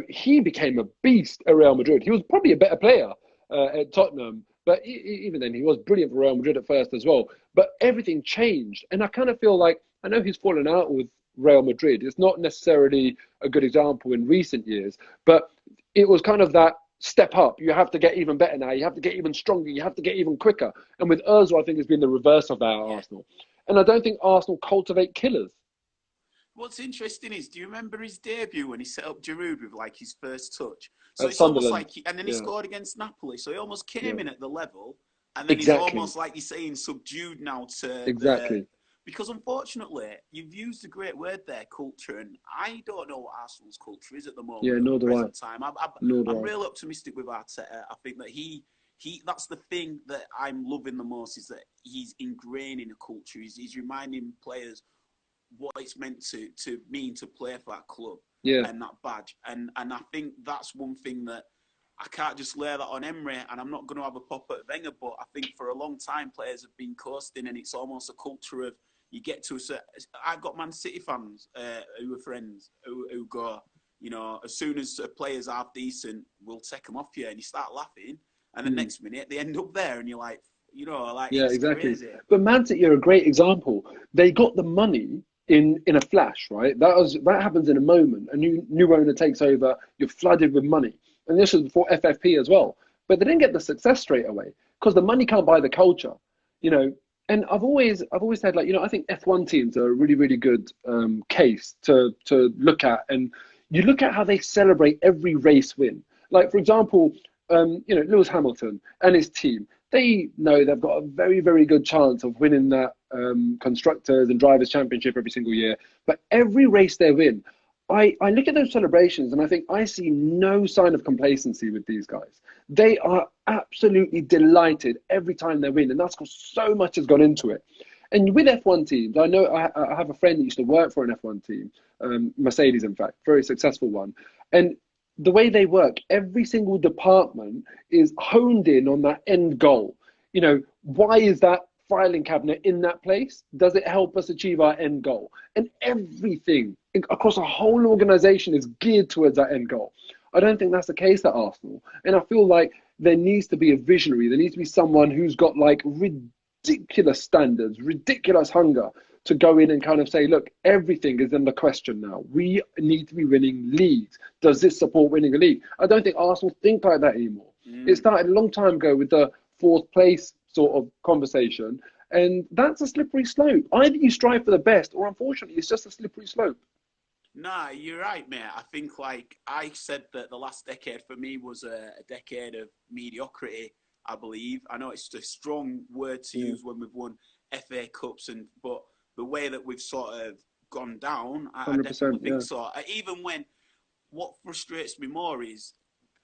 He became a beast at Real Madrid. He was probably a better player at Tottenham, but even then he was brilliant for Real Madrid at first as well. But everything changed. And I kind of feel like, I know he's fallen out with Real Madrid. It's not necessarily a good example in recent years, but it was kind of that step up. You have to get even better now. You have to get even stronger. You have to get even quicker. And with Ozil, I think it's been the reverse of that at Arsenal. And I don't think Arsenal cultivate killers. What's interesting is, do you remember his debut when he set up Giroud with like his first touch? So At it's Sunderland. almost like, and then he scored against Napoli. So he almost came in at the level, and then he's almost, like you're saying, subdued now to because unfortunately, you've used a great word there, culture, and I don't know what Arsenal's culture is at the moment. Yeah, nor do I. Time. I'm real optimistic with Arteta. I think that he that's the thing that I'm loving the most, is that he's ingraining a culture. He's reminding players what it's meant to mean to play for that club and that badge. And I think that's one thing that I can't just lay that on Emery, and I'm not going to have a pop at Wenger, but I think for a long time players have been coasting, and it's almost a culture of, you get to a certain... I've got Man City fans who are friends who go, as soon as a player's half decent, we'll take them off you, and you start laughing, and the next minute they end up there, and you're like, it's exactly. Crazy. But Man City are a great example. They got the money in a flash, right? That happens in a moment. A new owner takes over, you're flooded with money. And this was before FFP as well. But they didn't get the success straight away because the money can't buy the culture, And I've always said, I think F1 teams are a really, really good case to look at. And you look at how they celebrate every race win. Like, for example, Lewis Hamilton and his team, they know they've got a very, very good chance of winning that Constructors and Drivers' Championship every single year. But every race they win, I look at those celebrations and I think I see no sign of complacency with these guys. They are absolutely delighted every time they win, and that's because so much has gone into it. And with F1 teams, I know I have a friend that used to work for an F1 team, Mercedes, in fact, very successful one. And the way they work, every single department is honed in on that end goal. You know, why is that filing cabinet in that place? Does it help us achieve our end goal? And everything across a whole organization is geared towards that end goal. I don't think that's the case at Arsenal. And I feel like there needs to be a visionary. There needs to be someone who's got like ridiculous standards, ridiculous hunger to go in and kind of say, look, everything is in the question now. We need to be winning leagues. Does this support winning a league? I don't think Arsenal think like that anymore. It started a long time ago with the fourth place sort of conversation, and that's a slippery slope. Either you strive for the best, or unfortunately, it's just a slippery slope. Nah, you're right, mate. I think, like I said, that the last decade for me was a decade of mediocrity, I believe. I know it's a strong word to use when we've won FA Cups, but the way that we've sort of gone down, I definitely think so. Even when, what frustrates me more is,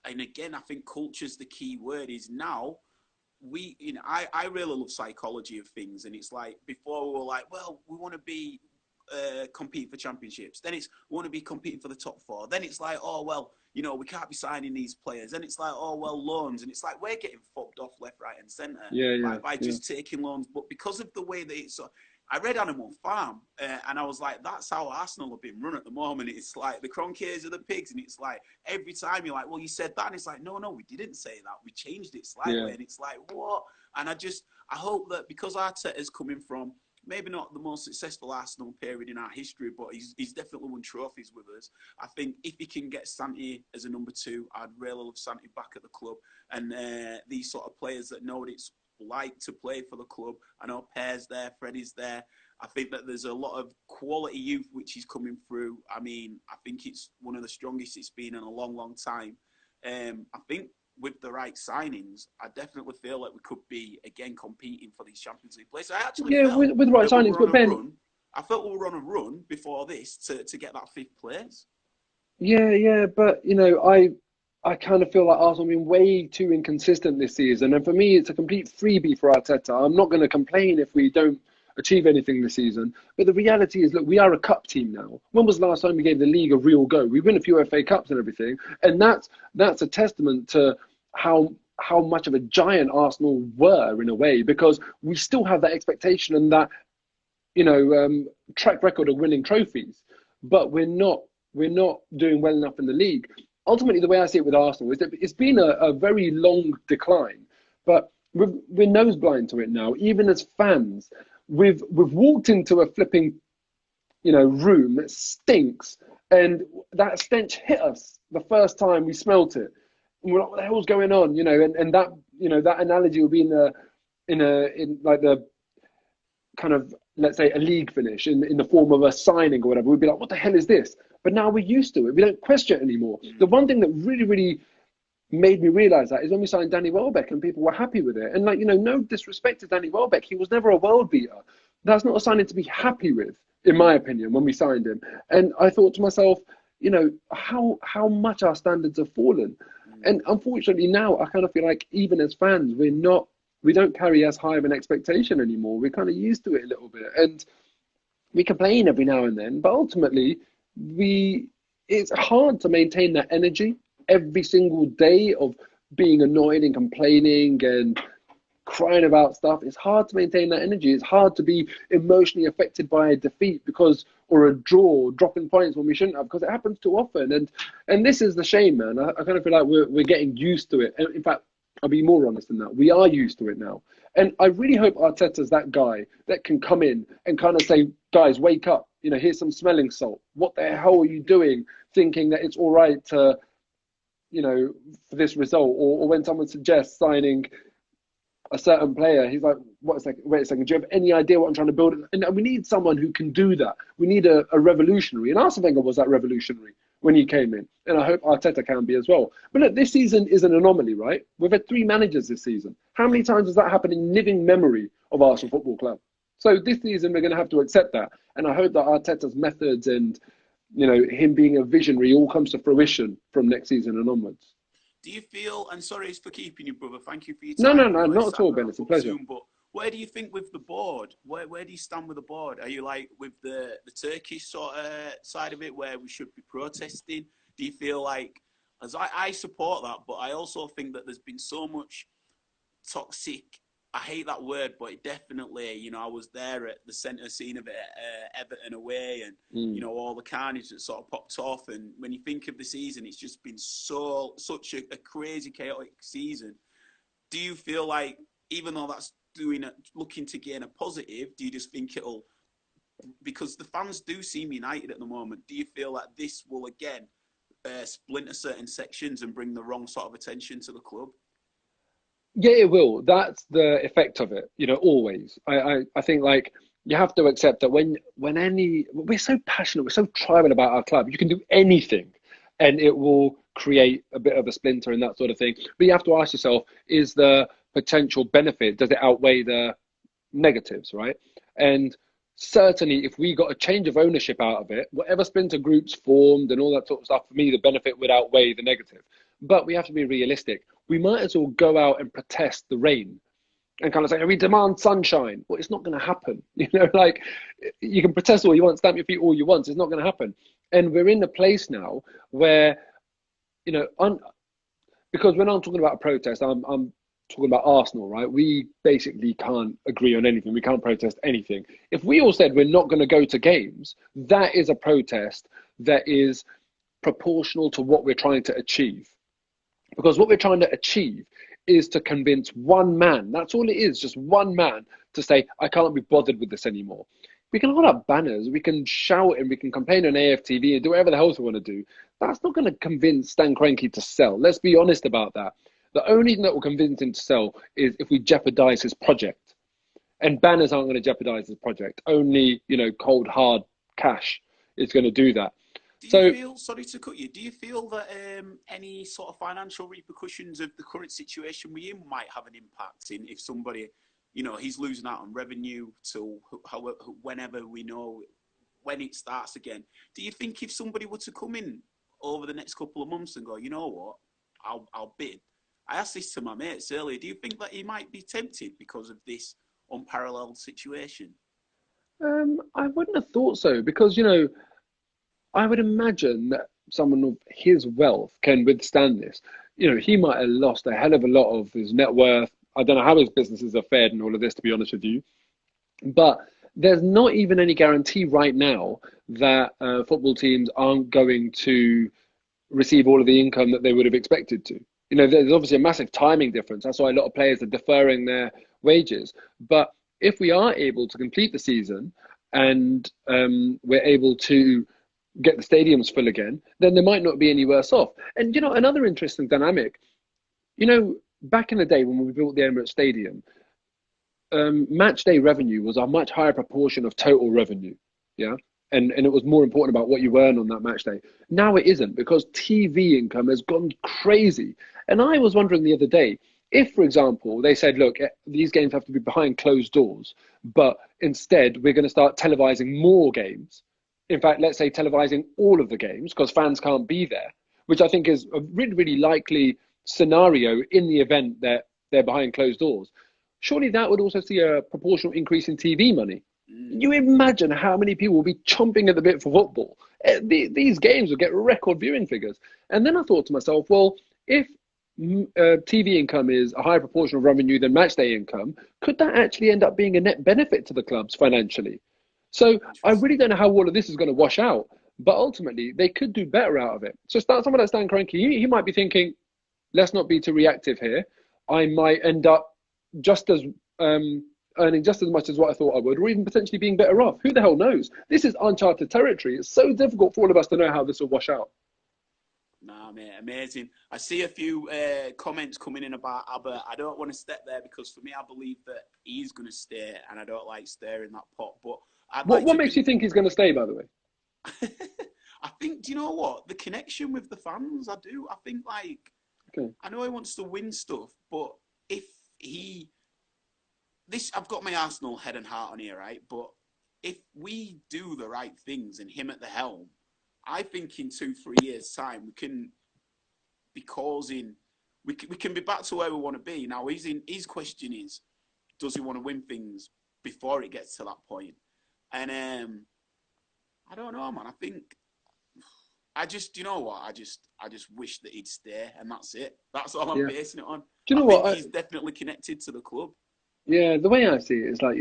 and again, I think culture's the key word, is now, I really love psychology of things, and it's like, before we were like, well, we want to be compete for championships, then it's we want to be competing for the top four, then it's like, oh well, you know, we can't be signing these players, then it's like, oh well, loans, and it's like we're getting fobbed off left, right and centre by just taking loans. But because of the way that it's, I read Animal Farm and I was like, that's how Arsenal have been run at the moment. It's like the Kroenkes are the pigs, and it's like every time you're like, well, you said that, and it's like, no, we didn't say that, we changed it slightly, and it's like, what? And I hope that because Arteta's coming from maybe not the most successful Arsenal period in our history, but he's definitely won trophies with us. I think if he can get Santi as a number 2, I'd really love Santi back at the club. And these sort of players that know what it's like to play for the club. I know Pear's there, Freddie's there. I think that there's a lot of quality youth which is coming through. I mean, I think it's one of the strongest it's been in a long, long time. I think with the right signings, I definitely feel like we could be again competing for these Champions League places. I actually felt with the right signings, but Ben, I felt we were on a run before this to get that 5th place. Yeah, but you know, I kind of feel like Arsenal have been way too inconsistent this season, and for me, it's a complete freebie for Arteta. I'm not going to complain if we don't achieve anything this season, but the reality is, look, we are a cup team now. When was the last time we gave the league a real go? We win a few FA Cups and everything, and that's a testament to how much of a giant Arsenal were in a way, because we still have that expectation and that, you know, track record of winning trophies, but we're not doing well enough in the league. Ultimately, the way I see it with Arsenal is that it's been a very long decline, but we're nose blind to it now. Even as fans, we've walked into a flipping, you know, room that stinks, and that stench hit us the first time we smelt it. And we're like, what the hell's going on? You know, and that, you know, that analogy would be in like the kind of, let's say, a league finish in the form of a signing or whatever. We'd be like, what the hell is this? But now we're used to it. We don't question it anymore. The one thing that really, really made me realise that is when we signed Danny Welbeck and people were happy with it. And like, you know, no disrespect to Danny Welbeck, he was never a world beater. That's not a signing to be happy with, in my opinion, when we signed him. And I thought to myself, you know, how much our standards have fallen. And unfortunately now I kind of feel like even as fans, we don't carry as high of an expectation anymore. We're kind of used to it a little bit. And we complain every now and then, but ultimately it's hard to maintain that energy every single day of being annoyed and complaining and crying about stuff. It's hard to maintain that energy. It's hard to be emotionally affected by a defeat or a draw, dropping points when we shouldn't have, because it happens too often. And this is the shame, man. I kind of feel like we're getting used to it. And in fact, I'll be more honest than that. We are used to it now. And I really hope Arteta's that guy that can come in and kind of say, guys, wake up. You know, here's some smelling salt. What the hell are you doing thinking that it's all right to, you know, for this result? Or when someone suggests signing a certain player, he's like, wait a second, do you have any idea what I'm trying to build? And we need someone who can do that. We need a revolutionary. And Arsene Wenger was that revolutionary. when he came in. And I hope Arteta can be as well. But look, this season is an anomaly, right? We've had 3 managers this season. How many times has that happened in living memory of Arsenal Football Club? So this season, we're going to have to accept that. And I hope that Arteta's methods and, him being a visionary all comes to fruition from next season and onwards. Do you feel, and sorry for keeping you, brother, thank you for your No, time. not at all, Ben. It's a pleasure. Soon, but where do you think with the board? Where do you stand with the board? Are you like with the Turkish sort of side of it where we should be protesting? Do you feel like, as I support that, but I also think that there's been so much toxic, I hate that word, but it definitely, I was there at the centre scene of it, Everton away, and all the carnage that sort of popped off. And when you think of the season, it's just been such a crazy, chaotic season. Do you feel like, even though that's looking to gain a positive, do you just think it'll, because the fans do seem united at the moment, do you feel like this will again splinter certain sections and bring the wrong sort of attention to the club? Yeah, it will. That's the effect of it, always. I think like you have to accept that when we're so passionate, we're so tribal about our club, you can do anything and it will create a bit of a splinter and that sort of thing. But you have to ask yourself, is the potential benefit, does it outweigh the negatives, right? And certainly if we got a change of ownership out of it, whatever splinter groups formed and all that sort of stuff, for me, the benefit would outweigh the negative. But we have to be realistic. We might as well go out and protest the rain and kind of say, we demand sunshine. Well, it's not going to happen. Like you can protest all you want, stamp your feet all you want. It's not going to happen. And we're in a place now where, because when I'm talking about a protest, I'm talking about Arsenal, right? We basically can't agree on anything. We can't protest anything. If we all said we're not going to go to games, that is a protest that is proportional to what we're trying to achieve. Because what we're trying to achieve is to convince one man, that's all it is, just one man, to say, I can't be bothered with this anymore. We can hold up banners, we can shout and we can campaign on AFTV and do whatever the hell we want to do. That's not going to convince Stan Kroenke to sell. Let's be honest about that. The only thing that will convince him to sell is if we jeopardize his project. And banners aren't going to jeopardize his project. Only, cold, hard cash is going to do that. Do you feel, sorry to cut you, do you feel that any sort of financial repercussions of the current situation we're in might have an impact in if somebody, he's losing out on revenue till whenever we know when it starts again? Do you think if somebody were to come in over the next couple of months and go, you know what, I'll bid? I asked this to my mates earlier. Do you think that he might be tempted because of this unparalleled situation? I wouldn't have thought so because, I would imagine that someone of his wealth can withstand this. He might have lost a hell of a lot of his net worth. I don't know how his businesses are fared and all of this, to be honest with you. But there's not even any guarantee right now that football teams aren't going to receive all of the income that they would have expected to. There's obviously a massive timing difference. That's why a lot of players are deferring their wages. But if we are able to complete the season and we're able to get the stadiums full again, then there might not be any worse off. And, another interesting dynamic, back in the day when we built the Emirates Stadium, match day revenue was a much higher proportion of total revenue. Yeah. And it was more important about what you earn on that match day. Now it isn't because TV income has gone crazy. And I was wondering the other day, if, for example, they said, look, these games have to be behind closed doors, but instead we're going to start televising more games. In fact, let's say televising all of the games because fans can't be there, which I think is a really, really likely scenario in the event that they're behind closed doors. Surely that would also see a proportional increase in TV money. You imagine how many people will be chomping at the bit for football. These games will get record viewing figures. And then I thought to myself, well, if TV income is a higher proportion of revenue than matchday income, could that actually end up being a net benefit to the clubs financially? So I really don't know how all of this is going to wash out, but ultimately they could do better out of it. So someone like Stan Kroenke, he might be thinking, let's not be too reactive here. I might end up just as earning just as much as what I thought I would, or even potentially being better off. Who the hell knows? This is uncharted territory. It's so difficult for all of us to know how this will wash out. Nah, mate, amazing. I see a few comments coming in about Abba. I don't want to step there because for me, I believe that he's going to stay, and I don't like stirring that pot. But what makes you think he's going to stay, by the way? I think, do you know what? The connection with the fans, I do. I think, like, Okay. I know he wants to win stuff, but if I've got my Arsenal head and heart on here, right? But if we do the right things and him at the helm, I think in 2-3 years' time we can be causing, we can be back to where we want to be. Now his question is, does he want to win things before it gets to that point? And I don't know, man. I think you know what? I just wish that he'd stay, and that's it. That's all I'm Yeah. basing it on. Do you know I what? think he's definitely connected to the club. Yeah, the way I see it is like,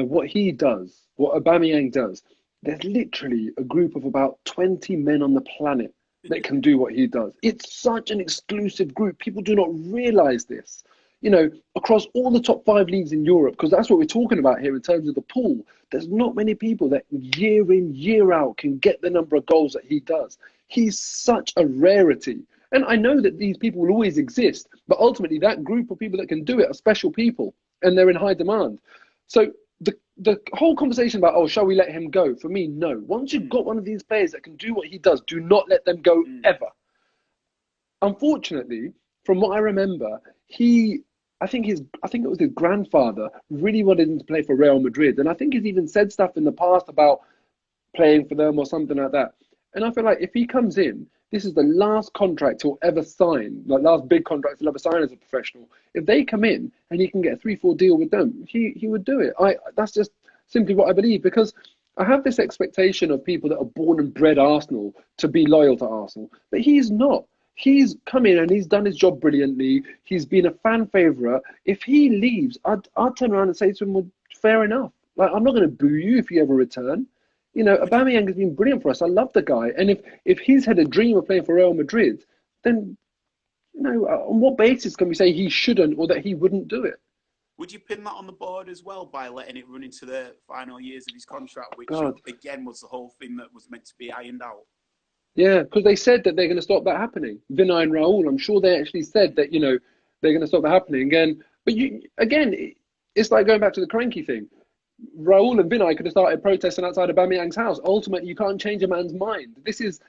what he does, what Aubameyang does, there's literally a group of about 20 men on the planet that can do what he does. It's such an exclusive group. People do not realize this. Across all the top 5 leagues in Europe, because that's what we're talking about here in terms of the pool, there's not many people that year in, year out can get the number of goals that he does. He's such a rarity. And I know that these people will always exist, but ultimately that group of people that can do it are special people and they're in high demand. So the whole conversation about, oh, shall we let him go? For me, no. Once you've got one of these players that can do what he does, do not let them go ever. Unfortunately, from what I remember, I think it was his grandfather really wanted him to play for Real Madrid. And I think he's even said stuff in the past about playing for them or something like that. And I feel like if he comes in, this is the last contract he'll ever sign, like last big contract he'll ever sign as a professional. If they come in and he can get a 3-4 deal with them, he would do it. That's just simply what I believe, because I have this expectation of people that are born and bred Arsenal to be loyal to Arsenal, but he's not. He's come in and he's done his job brilliantly. He's been a fan favourite. If he leaves, I'd turn around and say to him, well, fair enough. Like, I'm not going to boo you if you ever return. Aubameyang has been brilliant for us. I love the guy. And if he's had a dream of playing for Real Madrid, then, on what basis can we say he shouldn't or that he wouldn't do it? Would you pin that on the board as well by letting it run into the final years of his contract, which, again, was the whole thing that was meant to be ironed out? Yeah, because they said that they're going to stop that happening. Vinay and Raul, I'm sure they actually said that, they're going to stop that happening. But it's like going back to the cranky thing. Raul and Vinay could have started protesting outside of Aubameyang's house. Ultimately, you can't change a man's mind. This is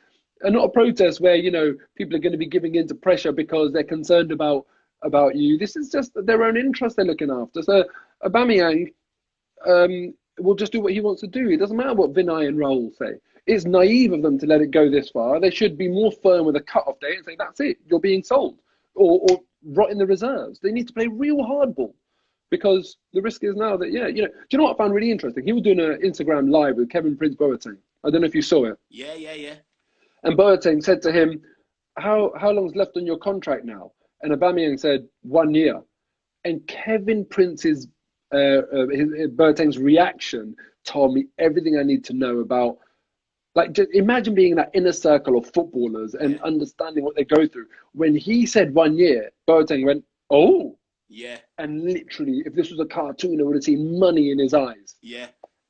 not a protest where, people are going to be giving in to pressure because they're concerned about you. This is just their own interest they're looking after. So Aubameyang will just do what he wants to do. It doesn't matter what Vinay and Raul say. It's naive of them to let it go this far. They should be more firm with a cut-off date and say, that's it, you're being sold. Or rot in the reserves. They need to play real hardball. Because the risk is now that, do you know what I found really interesting? He was doing an Instagram live with Kevin Prince Boateng. I don't know if you saw it. Yeah. And Boateng said to him, how long's left on your contract now? And Aubameyang said, 1 year. And Kevin Prince's, Boateng's reaction told me everything I need to know about, like, just imagine being in that inner circle of footballers and understanding what they go through. When he said 1 year, Boateng went, oh. Yeah. And literally, if this was a cartoon, I would have seen money in his eyes. Yeah.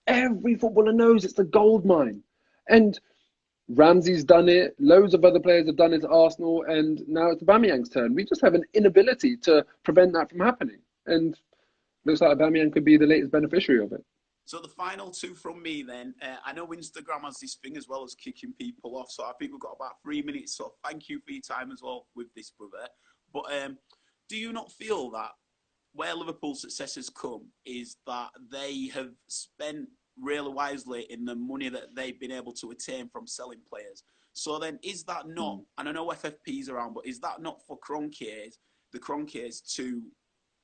Every footballer knows it's the gold mine. And Ramsey's done it. Loads of other players have done it at Arsenal. And now it's Aubameyang's turn. We just have an inability to prevent that from happening. And looks like Aubameyang could be the latest beneficiary of it. So the final two from me then. I know Instagram has this thing as well as kicking people off. So I think we've got about 3 minutes. So thank you for your time as well with this, brother. But do you not feel that where Liverpool's success has come is that they have spent really wisely in the money that they've been able to attain from selling players? So then is that not, and I know FFP's around, but is that not for the Kroenkes to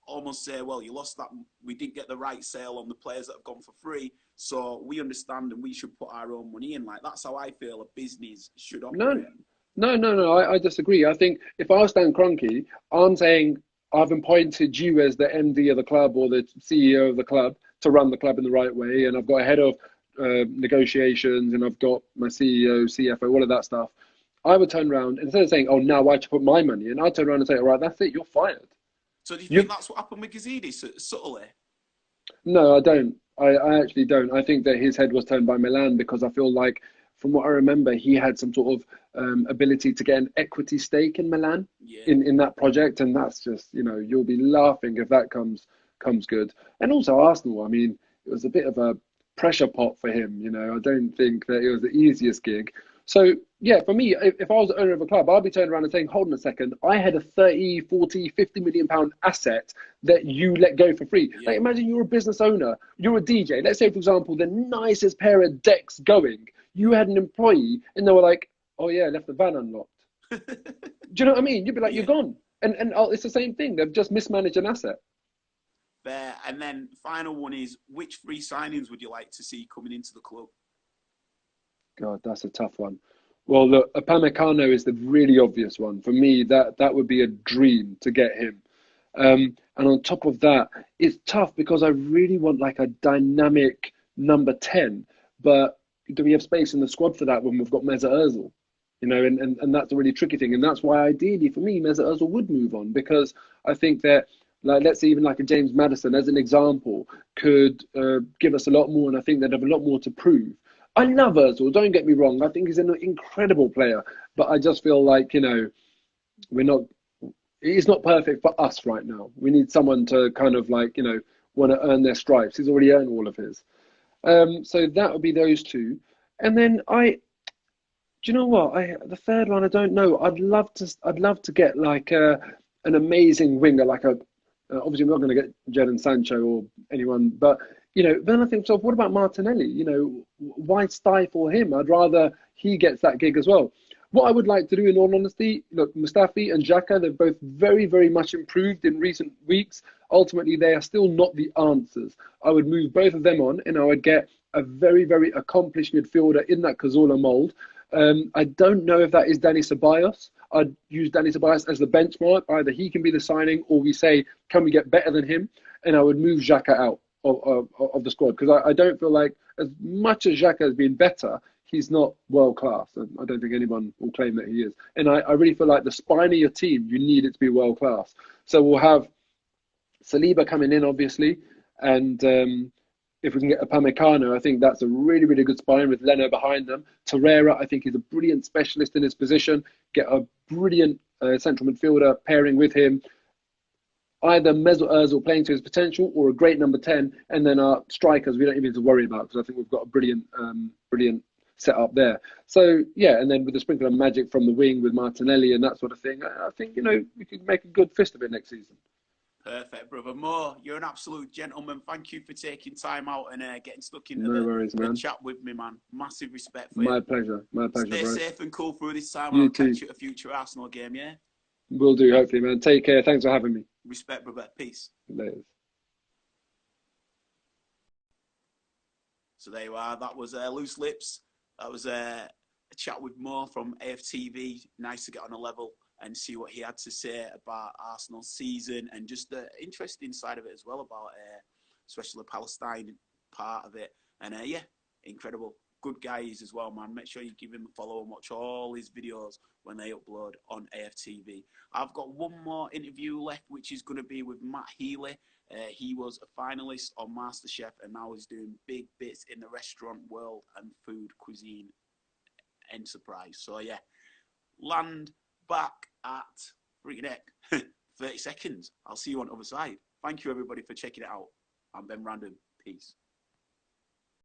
almost say, well, you lost that, we didn't get the right sale on the players that have gone for free, so we understand and we should put our own money in. Like, that's how I feel a business should operate. No, I disagree. I think if I was Stan Kroenke, I'm saying I've appointed you as the MD of the club or the CEO of the club to run the club in the right way, and I've got a head of negotiations, and I've got my CEO, CFO, all of that stuff. I would turn around, instead of saying, oh, now why should I put my money in, I'd turn around and say, all right, that's it, you're fired. So do you think that's what happened with Gazidi, subtly? No, I don't. I actually don't. I think that his head was turned by Milan, because I feel like, from what I remember, he had some sort of ability to get an equity stake in Milan in that project. And that's just, you'll be laughing if that comes good. And also Arsenal, I mean, it was a bit of a pressure pot for him. I don't think that it was the easiest gig. So, yeah, for me, if I was the owner of a club, I'd be turning around and saying, hold on a second, I had a 30, 40, 50 million pound asset that you let go for free. Yeah. Like, imagine you're a business owner, you're a DJ. Let's say, for example, the nicest pair of decks going, you had an employee and they were like, oh, yeah, I left the van unlocked. Do you know what I mean? You'd be like, Yeah. you're gone. And it's the same thing. They've just mismanaged an asset. Fair. And then final one is, which free signings would you like to see coming into the club? God, that's a tough one. Well, look, Upamecano is the really obvious one. For me, that would be a dream to get him. And on top of that, it's tough because I really want like a dynamic number 10. But do we have space in the squad for that when we've got Mesut Ozil? You know, and that's a really tricky thing. And that's why ideally for me, Mesut Ozil would move on, because I think that, like, let's say even like a James Maddison as an example could give us a lot more, and I think they'd have a lot more to prove. I love Ozil, don't get me wrong. I think he's an incredible player, but I just feel like, you know, we're not, he's not perfect for us right now. We need someone to kind of like, you know, want to earn their stripes. He's already earned all of his. So that would be those two. And then do you know what? The third one, I don't know. I'd love to get like an amazing winger, like obviously we're not going to get Jadon Sancho or anyone, but you know, then I think, so what about Martinelli? You know, why stifle him? I'd rather he gets that gig as well. What I would like to do, in all honesty, look, Mustafi and Xhaka, they've both very, very much improved in recent weeks. Ultimately, they are still not the answers. I would move both of them on, and I would get a very, very accomplished midfielder in that Cazorla mould. I don't know if that is Dani Ceballos. I'd use Dani Ceballos as the benchmark. Either he can be the signing, or we say, can we get better than him? And I would move Xhaka out of the squad, because I don't feel like, as much as Xhaka has been better, he's not world class. And I don't think anyone will claim that he is. And I really feel like the spine of your team, you need it to be world class. So we'll have Saliba coming in, obviously, and if we can get Upamecano, I think that's a really, really good spine with Leno behind them. Torreira, I think, is a brilliant specialist in his position. Get a brilliant central midfielder pairing with him. Either Mesut Ozil playing to his potential, or a great number 10, and then our strikers we don't even need to worry about, because I think we've got a brilliant setup there. So yeah, and then with the sprinkle of magic from the wing with Martinelli and that sort of thing, I think, you know, we could make a good fist of it next season. Perfect, brother. Moh, you're an absolute gentleman. Thank you for taking time out and getting stuck into No worries, the man. chat with me, man. Massive respect for My you. pleasure, bro. Stay safe and cool through this time, and You I'll too. catch you at a future Arsenal game, yeah? Will do, hopefully, man. Take care. Thanks for having me. Respect, brother. Peace. Later. So there you are. That was Loose Lips. That was a chat with Moh from AFTV. Nice to get on a level and see what he had to say about Arsenal's season, and just the interesting side of it as well, about especially the Palestine part of it. And yeah, incredible. Good guy he is as well, man. Make sure you give him a follow and watch all his videos when they upload on AFTV. I've got one more interview left, which is going to be with Matt Healy. He was a finalist on MasterChef, and now he's doing big bits in the restaurant world and food cuisine enterprise. So yeah, land back at freaking heck 30 seconds. I'll see you on the other side. Thank you, everybody, for checking it out. I'm Ben Random. Peace.